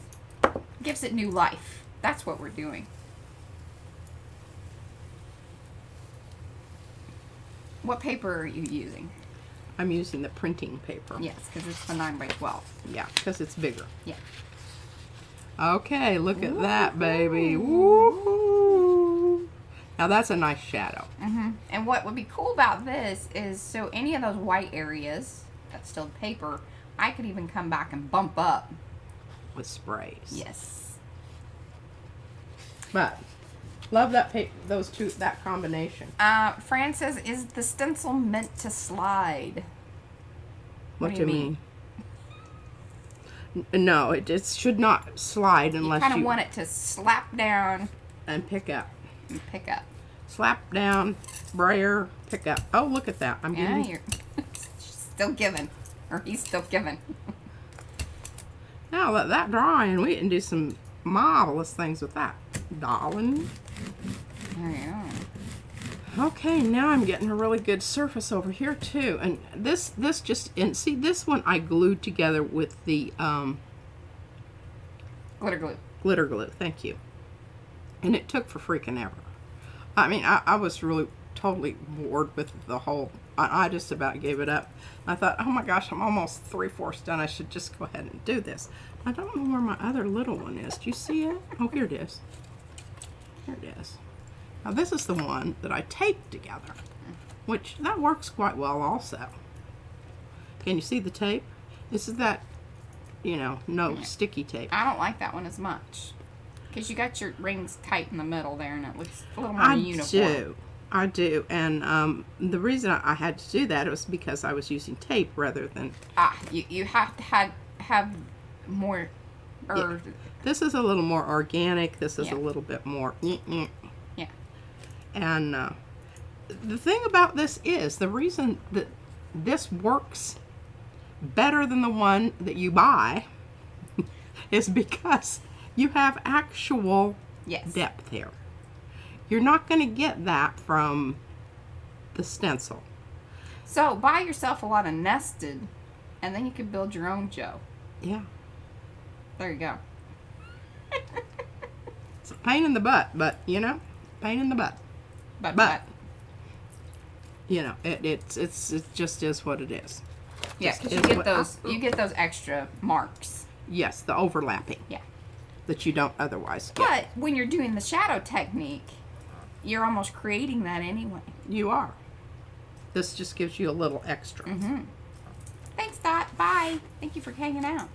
Gives it new life. That's what we're doing. What paper are you using? I'm using the printing paper. Yes, because it's the 9x12. Yeah, because it's bigger. Yeah. Okay, look at that, baby. Woohoo! Now that's a nice shadow. Mm-hmm. And what would be cool about this is, so any of those white areas, that's still paper, I could even come back and bump up. With sprays. Yes. But love that that combination. Fran says, is the stencil meant to slide? What do you mean? No, it should not slide unless you kind of want it to slap down and pick up. and pick up. Slap down, brayer, pick up. Oh, look at that. I'm Yeah, getting. you're still giving, or he's still giving. Now let that dry, and we can do some marvelous things with that, darling. There you are. Okay, now I'm getting a really good surface over here too, and this see this one I glued together with the Glitter glue. glitter glue. Thank you. And it took for freaking ever. I mean, I was really totally bored with the whole. I just about gave it up. I thought, oh my gosh, I'm almost 3/4 done. I should just go ahead and do this. I don't know where my other little one is. Do you see it? Oh, here it is. Here it is. Now this is the one that I taped together, which that works quite well also. Can you see the tape? This is that, you know, no sticky tape. I don't like that one as much. Because you got your rings tight in the middle there, and it looks a little more uniform. I do. And the reason I had to do that was because I was using tape rather than... You have to have more... Yeah. This is a little more organic. This is Yeah. a little bit more... Yeah. And the thing about this is, the reason that this works better than the one that you buy is because you have actual Yes. depth here. You're not going to get that from the stencil. So buy yourself a lot of nested And then you could build your own Joe. Yeah. There you go. It's a pain in the butt, but, you know, pain in the butt. But you know, it just is what it is. yeah, because you get those extra marks. Yes, the overlapping. Yeah. That you don't otherwise get. But when you're doing the shadow technique, you're almost creating that anyway. You are. This just gives you a little extra. Mm-hmm. Thanks, Dot. Bye. Thank you for hanging out.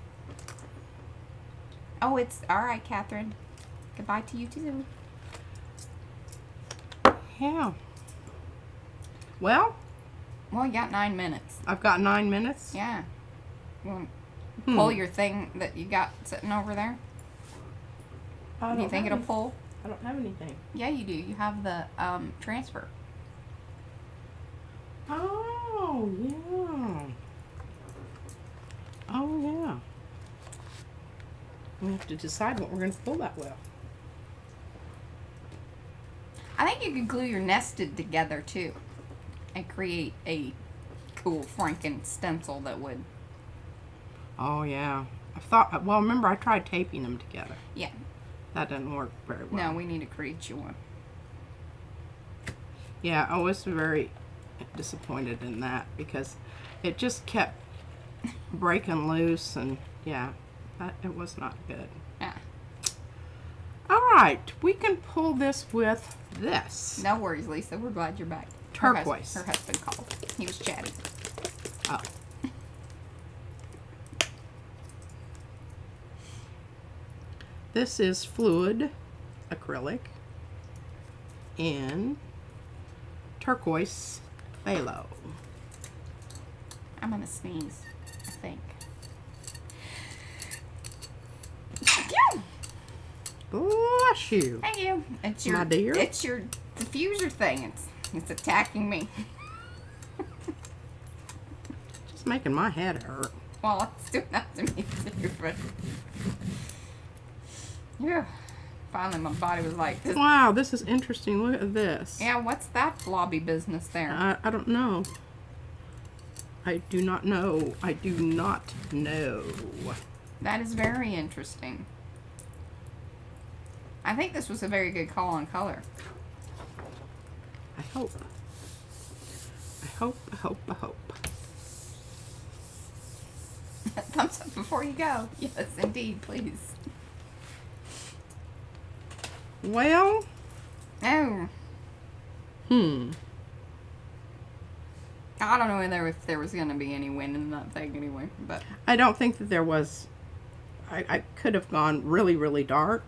Oh, it's all right, Catherine. Goodbye to you too. Yeah. Well, you got 9 minutes. I've got 9 minutes. Yeah. You want to pull your thing that you got sitting over there? Do you think it'll pull? I don't have anything. Yeah, you do. You have the transfer. Oh, yeah. Oh, yeah. We have to decide what we're going to pull that with. I think you could glue your nested together too, and create a cool Franken stencil that would. Oh, yeah. I thought, well, remember I tried taping them together. Yeah. That didn't work very well. No, we need to create you one. Yeah, I was very disappointed in that because it just kept breaking loose, and yeah, it was not good. Yeah. All right, we can pull this with this. No worries, Lisa. We're glad you're back. Turquoise. Her husband called. He was chatting. Oh. This is fluid acrylic in turquoise phthalo. I'm gonna sneeze, I think. Bless you. Thank you. It's your, my dear. It's your diffuser thing. It's attacking me. Just making my head hurt. Well, it's doing that to me too, but yeah. Finally, my body was like, this. Wow, this is interesting. Look at this. Yeah, what's that blobby business there? I don't know. I do not know. I do not know. That is very interesting. I think this was a very good call on color. I hope. I hope, I hope, I hope. Thumbs up before you go. Yes, indeed, please. Well. Oh. I don't know if there was going to be any wind in that thing anyway, but I don't think that there was. I could have gone really, really dark.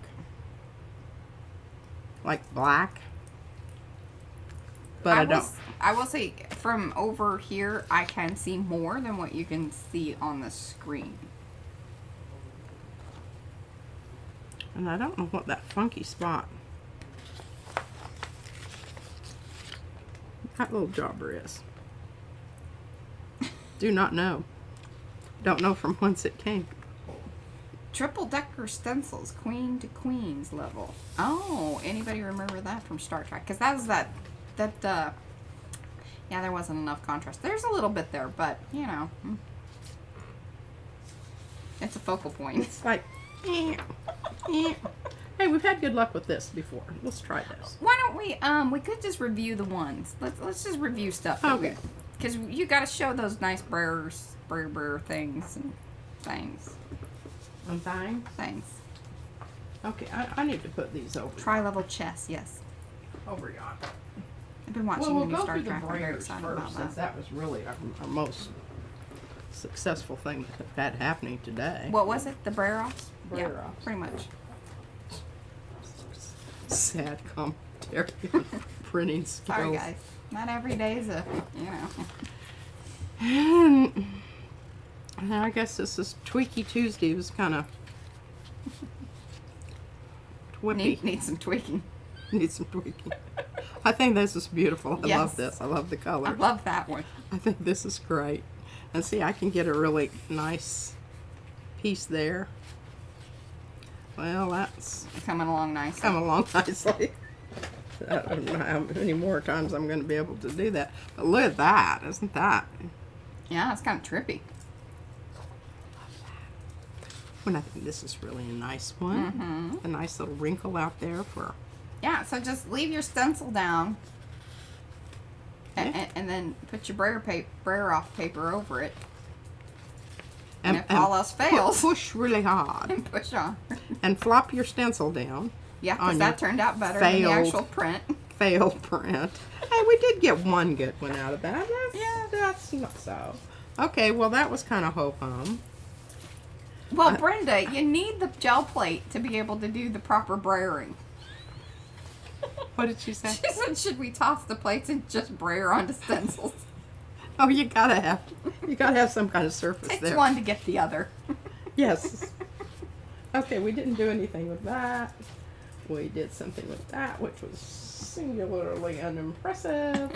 Like black. But I don't. I will say, from over here, I can see more than what you can see on the screen. And I don't know what that funky spot. That little jobber is. Do not know. Don't know from whence it came. Triple decker stencils, queen to queens level. Oh, anybody remember that from Star Trek? Because that was yeah, there wasn't enough contrast. There's a little bit there, but, you know, it's a focal point. It's like, Hey, we've had good luck with this before. Let's try this. Why don't we could just review the ones. Let's just review stuff. Okay. Because you got to show those nice brayer things and things. Things. Okay, I need to put these over. Tri-level chess, yes. Over yonder. I've been watching Well, the new we'll go Star through the Trek. I'm very brayers excited first, about since that. that was really our most successful thing that had happening today. What was it? The brayer-offs? Yeah, Brayer-offs. pretty much. Sad commentary on printing skills. Sorry, guys. Not every day is a, you know. And I guess this is Tweaky Tuesday. It was kind of twippy. Need some tweaking. Need some tweaking. I think this is beautiful. I love this. I love the color. I love that one. I think this is great. And see, I can get a really nice piece there. Well, that's Coming along nicely. coming along nicely. I don't know how many more times I'm going to be able to do that. But look at that. Isn't that? Yeah, it's kind of trippy. And I think this is really a nice one. A nice little wrinkle out there for... Yeah, so just leave your stencil down. Yeah. And then put your brayer off paper over it. And if all else fails, push really hard. and push on. And flop your stencil down. on Yeah, because that turned out better than failed- the actual print. Failed print. Hey, we did get one good one out of that. That's not so. Okay, well that was kind of ho-hum. Well, Brenda, you need the gel plate to be able to do the proper brayering. What did she say? She said, should we toss the plates and just brayer onto stencils? Oh, you gotta have some kind of surface Takes there. one to get the other. Yes. Okay, we didn't do anything with that. We did something with that, which was singularly unimpressive.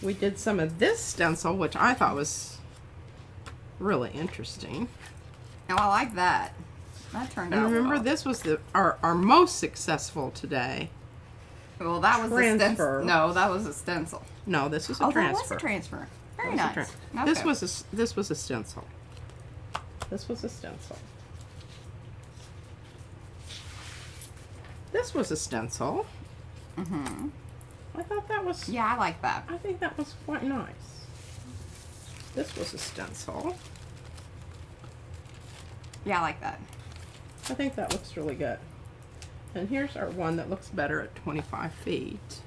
We did some of this stencil, which I thought was really interesting. Oh, I like that. That turned And out remember, well. this was our most successful today. Well, that was a transfer. stencil. No, that was a stencil. No, this was a Oh, transfer. that was a transfer. Very That was a nice. tran- Okay. This was a stencil. This was a stencil. This was a stencil. Mm-hmm. I thought that was. Yeah, I like that. I think that was quite nice. This was a stencil. Yeah, I like that. I think that looks really good. And here's our one that looks better at 25 feet.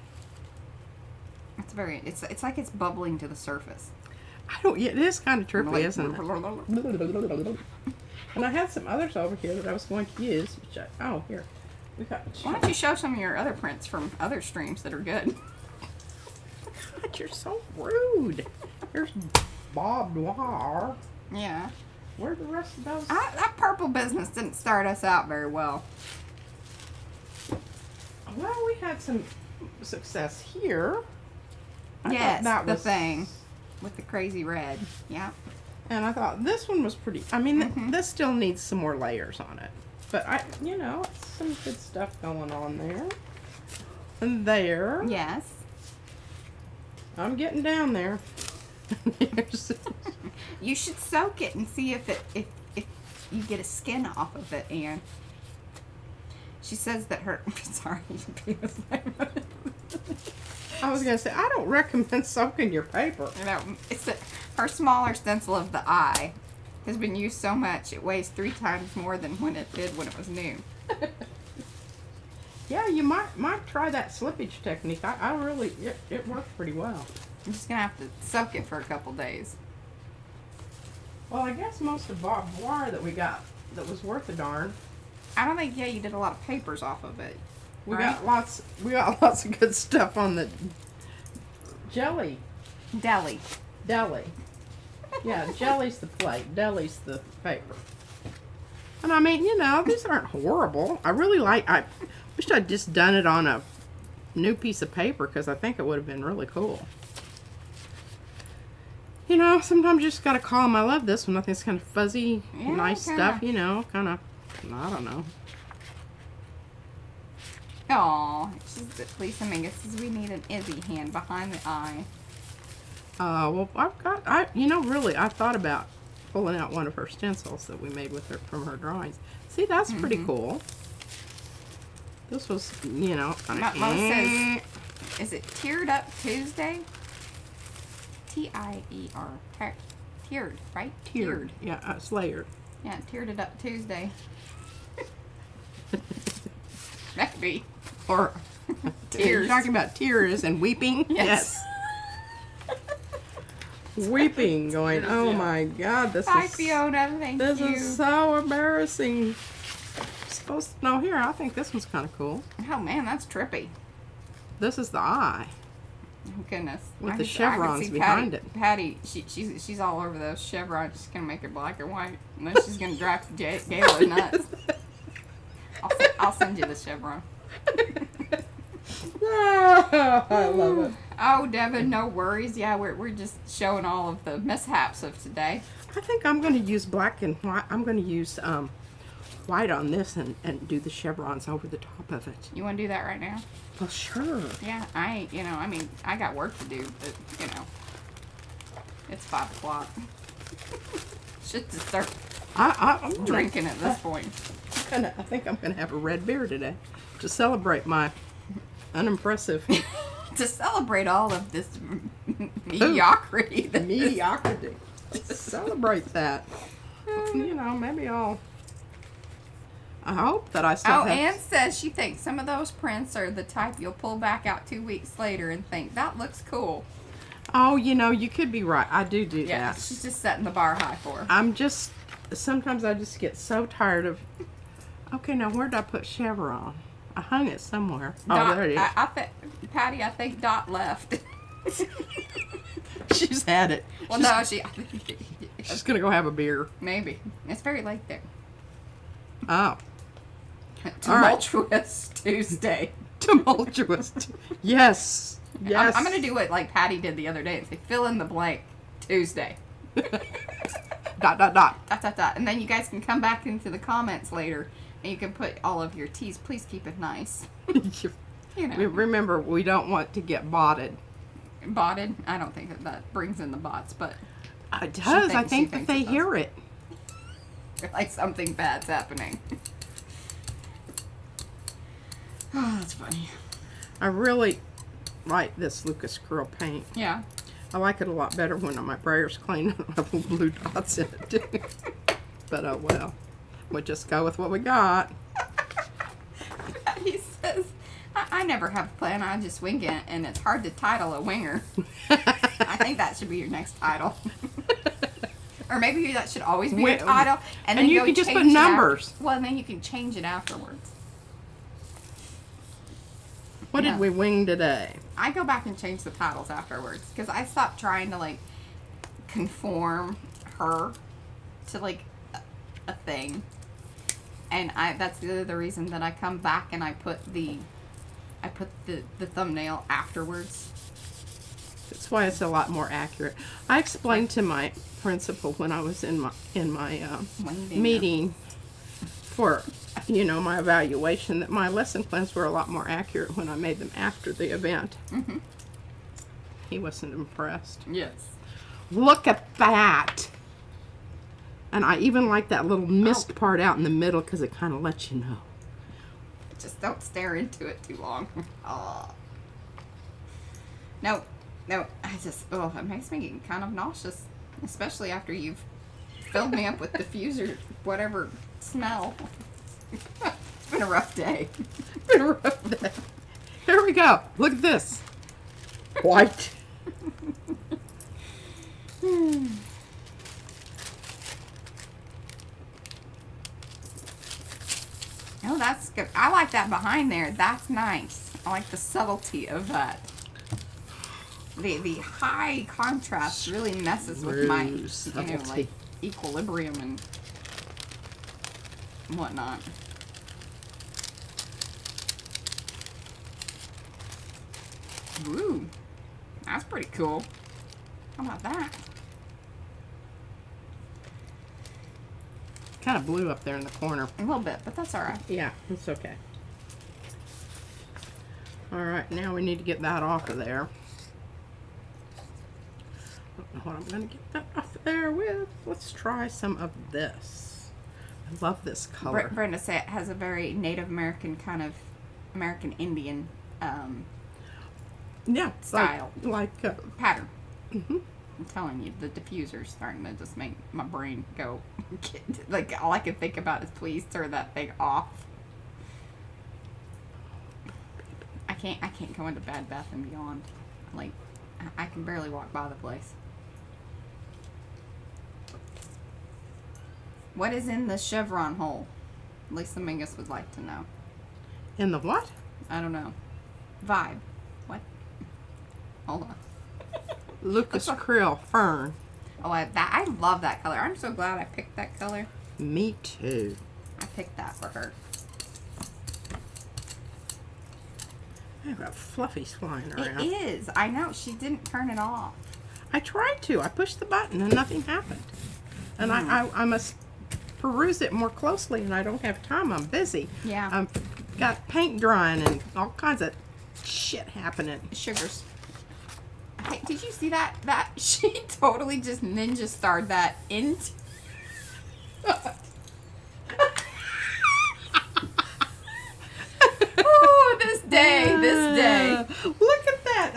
It's very. It's like it's bubbling to the surface. I don't. Yeah, it is kind of trippy, Like- isn't it? And I had some others over here that I was going to use. Which oh, here. We got. Why don't you show some of your other prints from other streams that are good? God, you're so rude. Here's Barbed Wire. Yeah. Where'd the rest of those? That purple business didn't start us out very well. Well, we had some success here. I Yes, thought that the was thing with the crazy red. Yeah. And I thought this one was pretty. I mean, this still needs some more layers on it. But it's some good stuff going on there. And there. Yes. I'm getting down there. Here's- You should soak it and see if you get a skin off of it, Anne. She says that her sorry. I was gonna say I don't recommend soaking your paper. It's that her smaller stencil of the eye has been used so much it weighs 3 times more than when it did when it was new. Yeah, you might try that slippage technique. I really it worked pretty well. I'm just gonna have to soak it for a couple days. Well, I guess most of Barbed Wire that we got that was worth a darn. I don't think you did a lot of papers off of it. We Right. got lots of good stuff on the jelly Deli. deli. Yeah, jelly's the plate, deli's the paper. And I mean, these aren't horrible. I wished I'd just done it on a new piece of paper because I think it would have been really cool. Sometimes you just gotta call them. I love this one. I think it's kind of fuzzy, Yeah, nice kinda. stuff, kind of, I don't know. Aw, Lisa Mingus says we need an Izzy hand behind the eye. Well, really, I thought about pulling out one of her stencils that we made with her from her drawings. See, that's pretty cool. This was, Mo says, is it Tiered Up Tuesday? T-I-E-R. Tiered, right? tiered. Yeah, it's layered. Yeah, Tiered It Up Tuesday. Maybe. Or Tears. You're talking about tears and weeping? Yes. Weeping, going, oh my God, Hi, Fiona. Thank this you. is so embarrassing. No, here, I think this one's kind of cool. Oh, man, that's trippy. This is the eye. Oh, goodness. With the I can chevrons see behind it. Patty, she's all over those chevrons. She's going to make it black and white. And then she's going to drive Gayla nuts. I'll send you the chevron. Oh, I love it. Oh, Devin, no worries. Yeah, we're just showing all of the mishaps of today. I think I'm going to use black and white. I'm going to use white on this and do the chevrons over the top of it. You want to do that right now? Well, sure. Yeah, I got work to do, but, it's 5 o'clock. Should just start I'm drinking at this point. I think I'm gonna have a red beer today to celebrate my unimpressive To celebrate all of this mediocrity. mediocrity. Celebrate that. You know, maybe I hope that I still have... Anne says she thinks some of those prints are the type you'll pull back out 2 weeks later and think, that looks cool. Oh, you know, you could be right. I do Yeah, that. she's just setting the bar high for her. I'm just... Sometimes I just get so tired of... Okay, now where did I put chevron? I hung it somewhere. Dot, Oh, there it is. Patty, I think Dot left. She's had it. Well, no, She's gonna go have a beer. maybe. It's very late there. Oh. Tumultuous Tuesday. Tumultuous. Yes. Yes. I'm going to do it like Patty did the other day and say, fill in the blank Tuesday. Dot, dot, dot. Dot, dot, dot. And then you guys can come back into the comments later and you can put all of your T's. Please keep it nice. You know. Remember, we don't want to get botted. Botted? I don't think that brings in the bots, but It does. I think that they it does. hear it. Like something bad's happening. Oh, that's funny. I really like this Lucas Curl paint. Yeah. I like it a lot better when my brayer's clean and I have little blue dots in it too. But oh well. We'll just go with what we got. He says, I never have a plan, I just wing it, and it's hard to title a winger. I think that should be your next title. Or maybe that should always be your title. And then you go can just change put it numbers. Well, and then you can change it afterwards. What Yeah. did we wing today? I go back and change the titles afterwards because I stopped trying to like conform her to like a thing, and that's the other reason that I come back and I put the thumbnail afterwards. That's why it's a lot more accurate. I explained to my principal when I was in my meeting for my evaluation that my lesson plans were a lot more accurate when I made them after the event. Mm-hmm. He wasn't impressed. Yes. Look at that. And I even like that little mist part out in the middle because it kind of lets you know. Just don't stare into it too long. Oh. No, it makes me kind of nauseous, especially after you've filled me up with diffuser, whatever smell. It's been a rough day. Been a rough day. Here we go. Look at this. White. Oh, that's good. I like that behind there. That's nice. I like the subtlety of that. The high contrast really messes with my like equilibrium and whatnot. Ooh, that's pretty cool. How about that? Kind of blue up there in the corner. A little bit, but that's all right. Yeah, it's okay. All right, now we need to get that off of there. I don't know what I'm going to get that off there with. Let's try some of this. I love this color. Brenda said it has a very Native American kind of American Indian yeah, style. Like pattern. Mm-hmm. I'm telling you, the diffuser's starting to just make my brain go. Like, all I can think about is please turn that thing off. I can't go into Bed Bath and Beyond. Like, I can barely walk by the place. What is in the chevron hole? Lisa Mingus would like to know. In the what? I don't know. Vibe. What? Hold on. Lucas Krill Fern. Oh, I love that color. I'm so glad I picked that color. Me too. I picked that for her. I've got fluffies flying around. It is. I know. She didn't turn it off. I tried to. I pushed the button and nothing happened. And I must peruse it more closely, and I don't have time. I'm busy. Yeah. I've got paint drying and all kinds of shit happening. Sugars. Hey, did you see that? That she totally just ninja starred that into.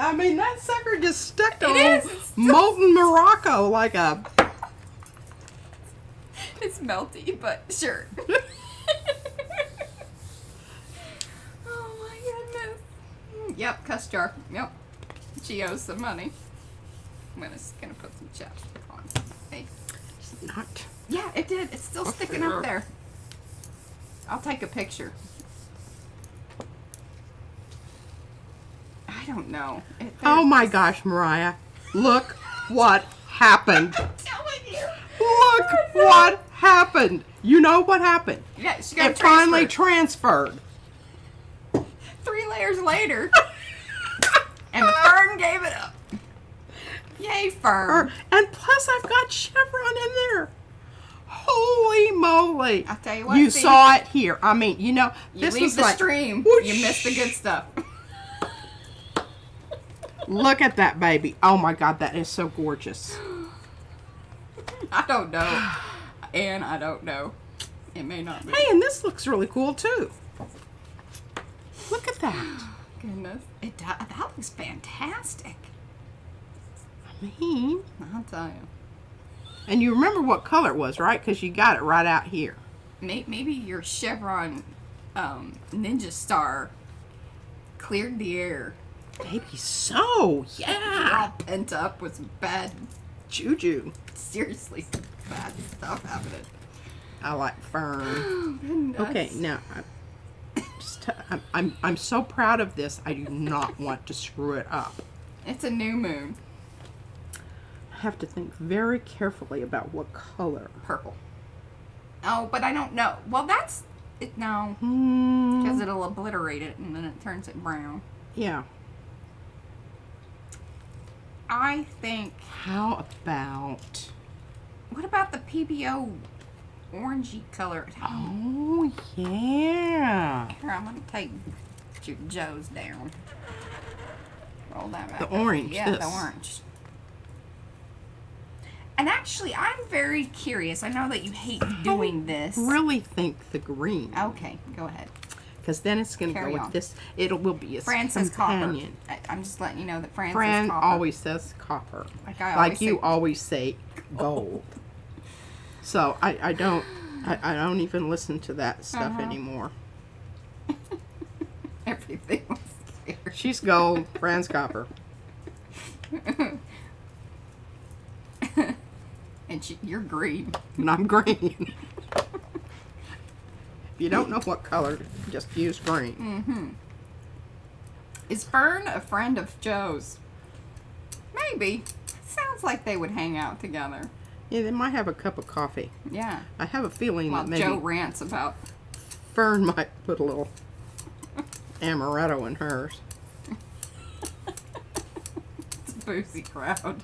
I mean, that sucker just stuck to It old is. molten Morocco like a... It's melty, but sure. Oh my goodness. Yep, cuss jar. Yep. She owes some money. I'm just gonna put some chapstick on. Hey. It's not... Yeah, it did. It's still sticking up there. I'll take a picture. I don't know. Oh my gosh, Mariah. Look what happened. I'm telling you. Look what happened. You know what happened? Yeah, she got It finally transferred. 3 layers later. And the fern gave it up. Yay, fern. And plus I've got chevron in there. Holy moly. I'll tell you what, You see? saw it here. I mean, you know, You this leave was the like, stream. whoosh. You miss the good stuff. Look at that baby. Oh my God, that is so gorgeous. I don't know. And I don't know. It may not be. Hey, and this looks really cool too. Look at that. Goodness. That looks fantastic. I mean, I'll tell you. and you remember what color it was, right? Because you got it right out here. Maybe your chevron ninja star cleared the air. Maybe so. You're Yeah. all pent up with some bad, Juju. seriously, some bad stuff happening. I like fern. Oh, goodness. Okay, now I'm so proud of this. I do not want to screw it up. It's a new moon. I have to think very carefully about what color. Purple. Oh, but I don't know. Well, that's it. No, because it'll obliterate it and then it turns it brown. Yeah. I think. How about... What about the PBO orangey color? Oh, yeah. Here, I'm gonna take your Joe's down. Roll that back. The up. orange, Yeah, this. the orange. And actually, I'm very curious. I know that you hate doing this. Really think the green. Okay, go ahead. Because then it's going to go Carry with on. this. It will be a Fran says copper. companion. I'm just letting you know that Fran Fran says copper. always says copper. Like I Like always you say. always say gold. So I don't even listen to that stuff anymore. Everything was there. She's gold, Fran's copper. And you're green. And I'm green. If you don't know what color, just use green. Is Fern a friend of Joe's? Maybe. Sounds like they would hang out together. Yeah, they might have a cup of coffee. Yeah. I have a feeling While that maybe Joe rants about. Fern might put a little amaretto in hers. It's a boozy crowd.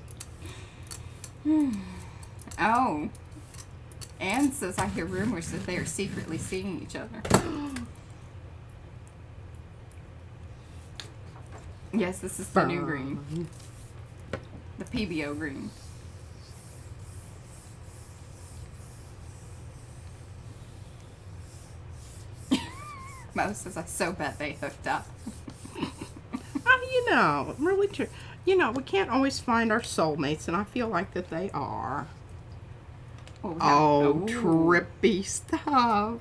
Oh. Anne says I hear rumors that they are secretly seeing each other. Yes, this is the new green. The PBO green. Mo says I so bet they hooked up. You know, really true. You know, we can't always find our soulmates, and I feel like that they are. Oh, trippy stuff.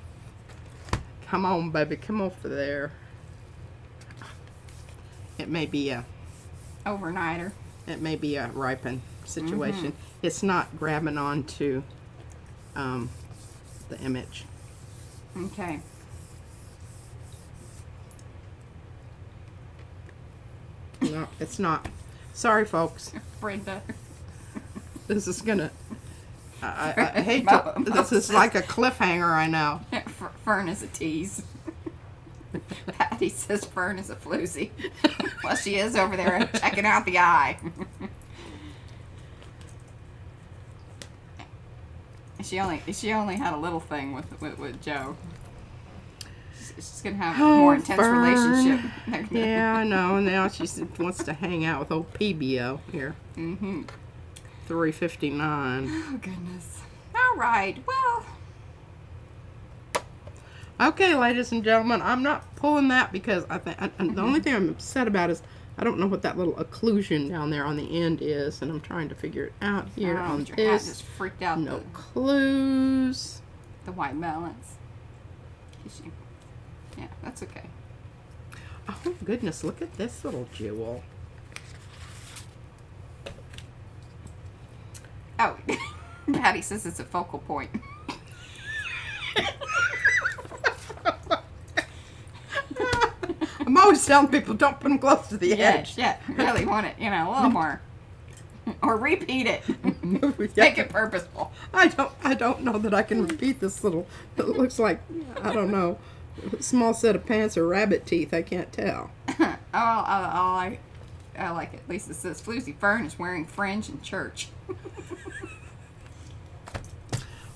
Come on, baby. Come over there. It may be a Overnighter. ripen situation. It's not grabbing onto the image. Okay. No, it's not. Sorry, folks. Brenda. This is gonna. I hate to. This is like a cliffhanger. I know. Fern is a tease. Patty says Fern is a floozy. Well, she is over there checking out the eye. She only had a little thing with Joe. She's gonna have a more intense Fern. relationship. Yeah, I know. Now she wants to hang out with old PBO here. 359. Oh goodness. All right. Well. Okay, ladies and gentlemen, I'm not pulling that because I think the only thing I'm upset about is I don't know what that little occlusion down there on the end is, and I'm trying to figure it out here on your hat this. just freaked out No clues. the white balance. Yeah, that's okay. Oh goodness, look at this little jewel. Oh, Patty says it's a focal point. I'm always telling people don't put them close to the edge. Yeah, really want it, a little more. Or repeat it. Make it purposeful. I don't know that I can repeat this little, it looks like, I don't know, a small set of pants or rabbit teeth. I can't tell. I like it. At least it says Floozy Fern is wearing fringe in church.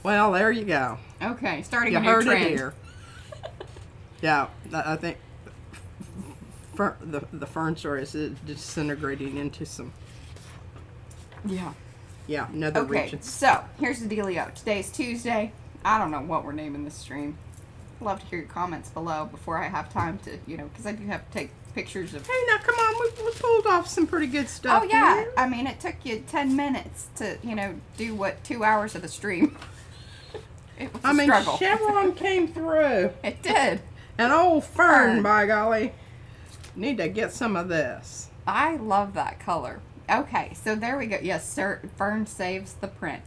Well, there you go. Okay, starting You a new heard trend. it here. Yeah, I think the fern story is disintegrating into some, Yeah. another Okay, region. so here's the dealio. Today's Tuesday. I don't know what we're naming this stream. Love to hear your comments below before I have time to, because I do have to take pictures of. Hey, now come on, we pulled off some pretty good stuff. Oh yeah, here. I mean it took you 10 minutes to, do what 2 hours of the stream. It was a struggle. Chevron came through. It did. An old fern, by golly. Need to get some of this. I love that color. Okay, so there we go. Yes, sir. Fern saves the print.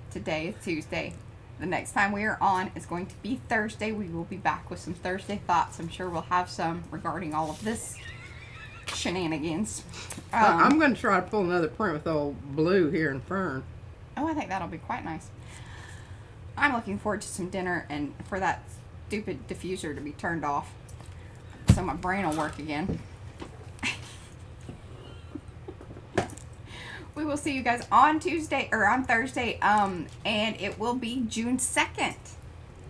Today is Tuesday. The next time we are on is going to be Thursday. We will be back with some Thursday thoughts. I'm sure we'll have some regarding all of this shenanigans. I'm going to try to pull another print with old blue here in fern. Oh, I think that'll be quite nice. I'm looking forward to some dinner and for that stupid diffuser to be turned off so my brain will work again. We will see you guys on Tuesday or on Thursday, and it will be June 2nd.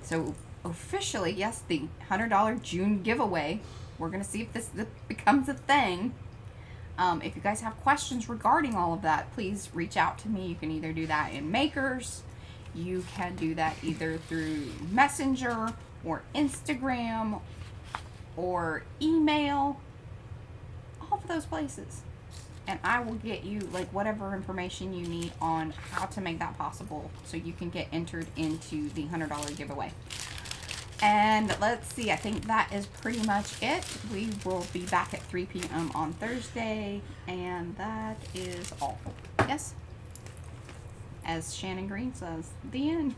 So officially, yes, the $100 June giveaway. We're gonna see if this becomes a thing. If you guys have questions regarding all of that, please reach out to me. You can either do that in Makers, you can do that either through Messenger or Instagram or email, all of those places. And I will get you whatever information you need on how to make that possible so you can get entered into the $100 giveaway. And let's see, I think that is pretty much it. We will be back at 3 p.m. on Thursday, and that is all. Yes? As Shannon Green says, the end.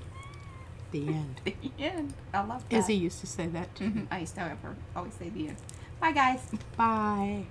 The end. The end. I love that. Izzy used to say that too. I used to always say the end. Bye, guys. Bye.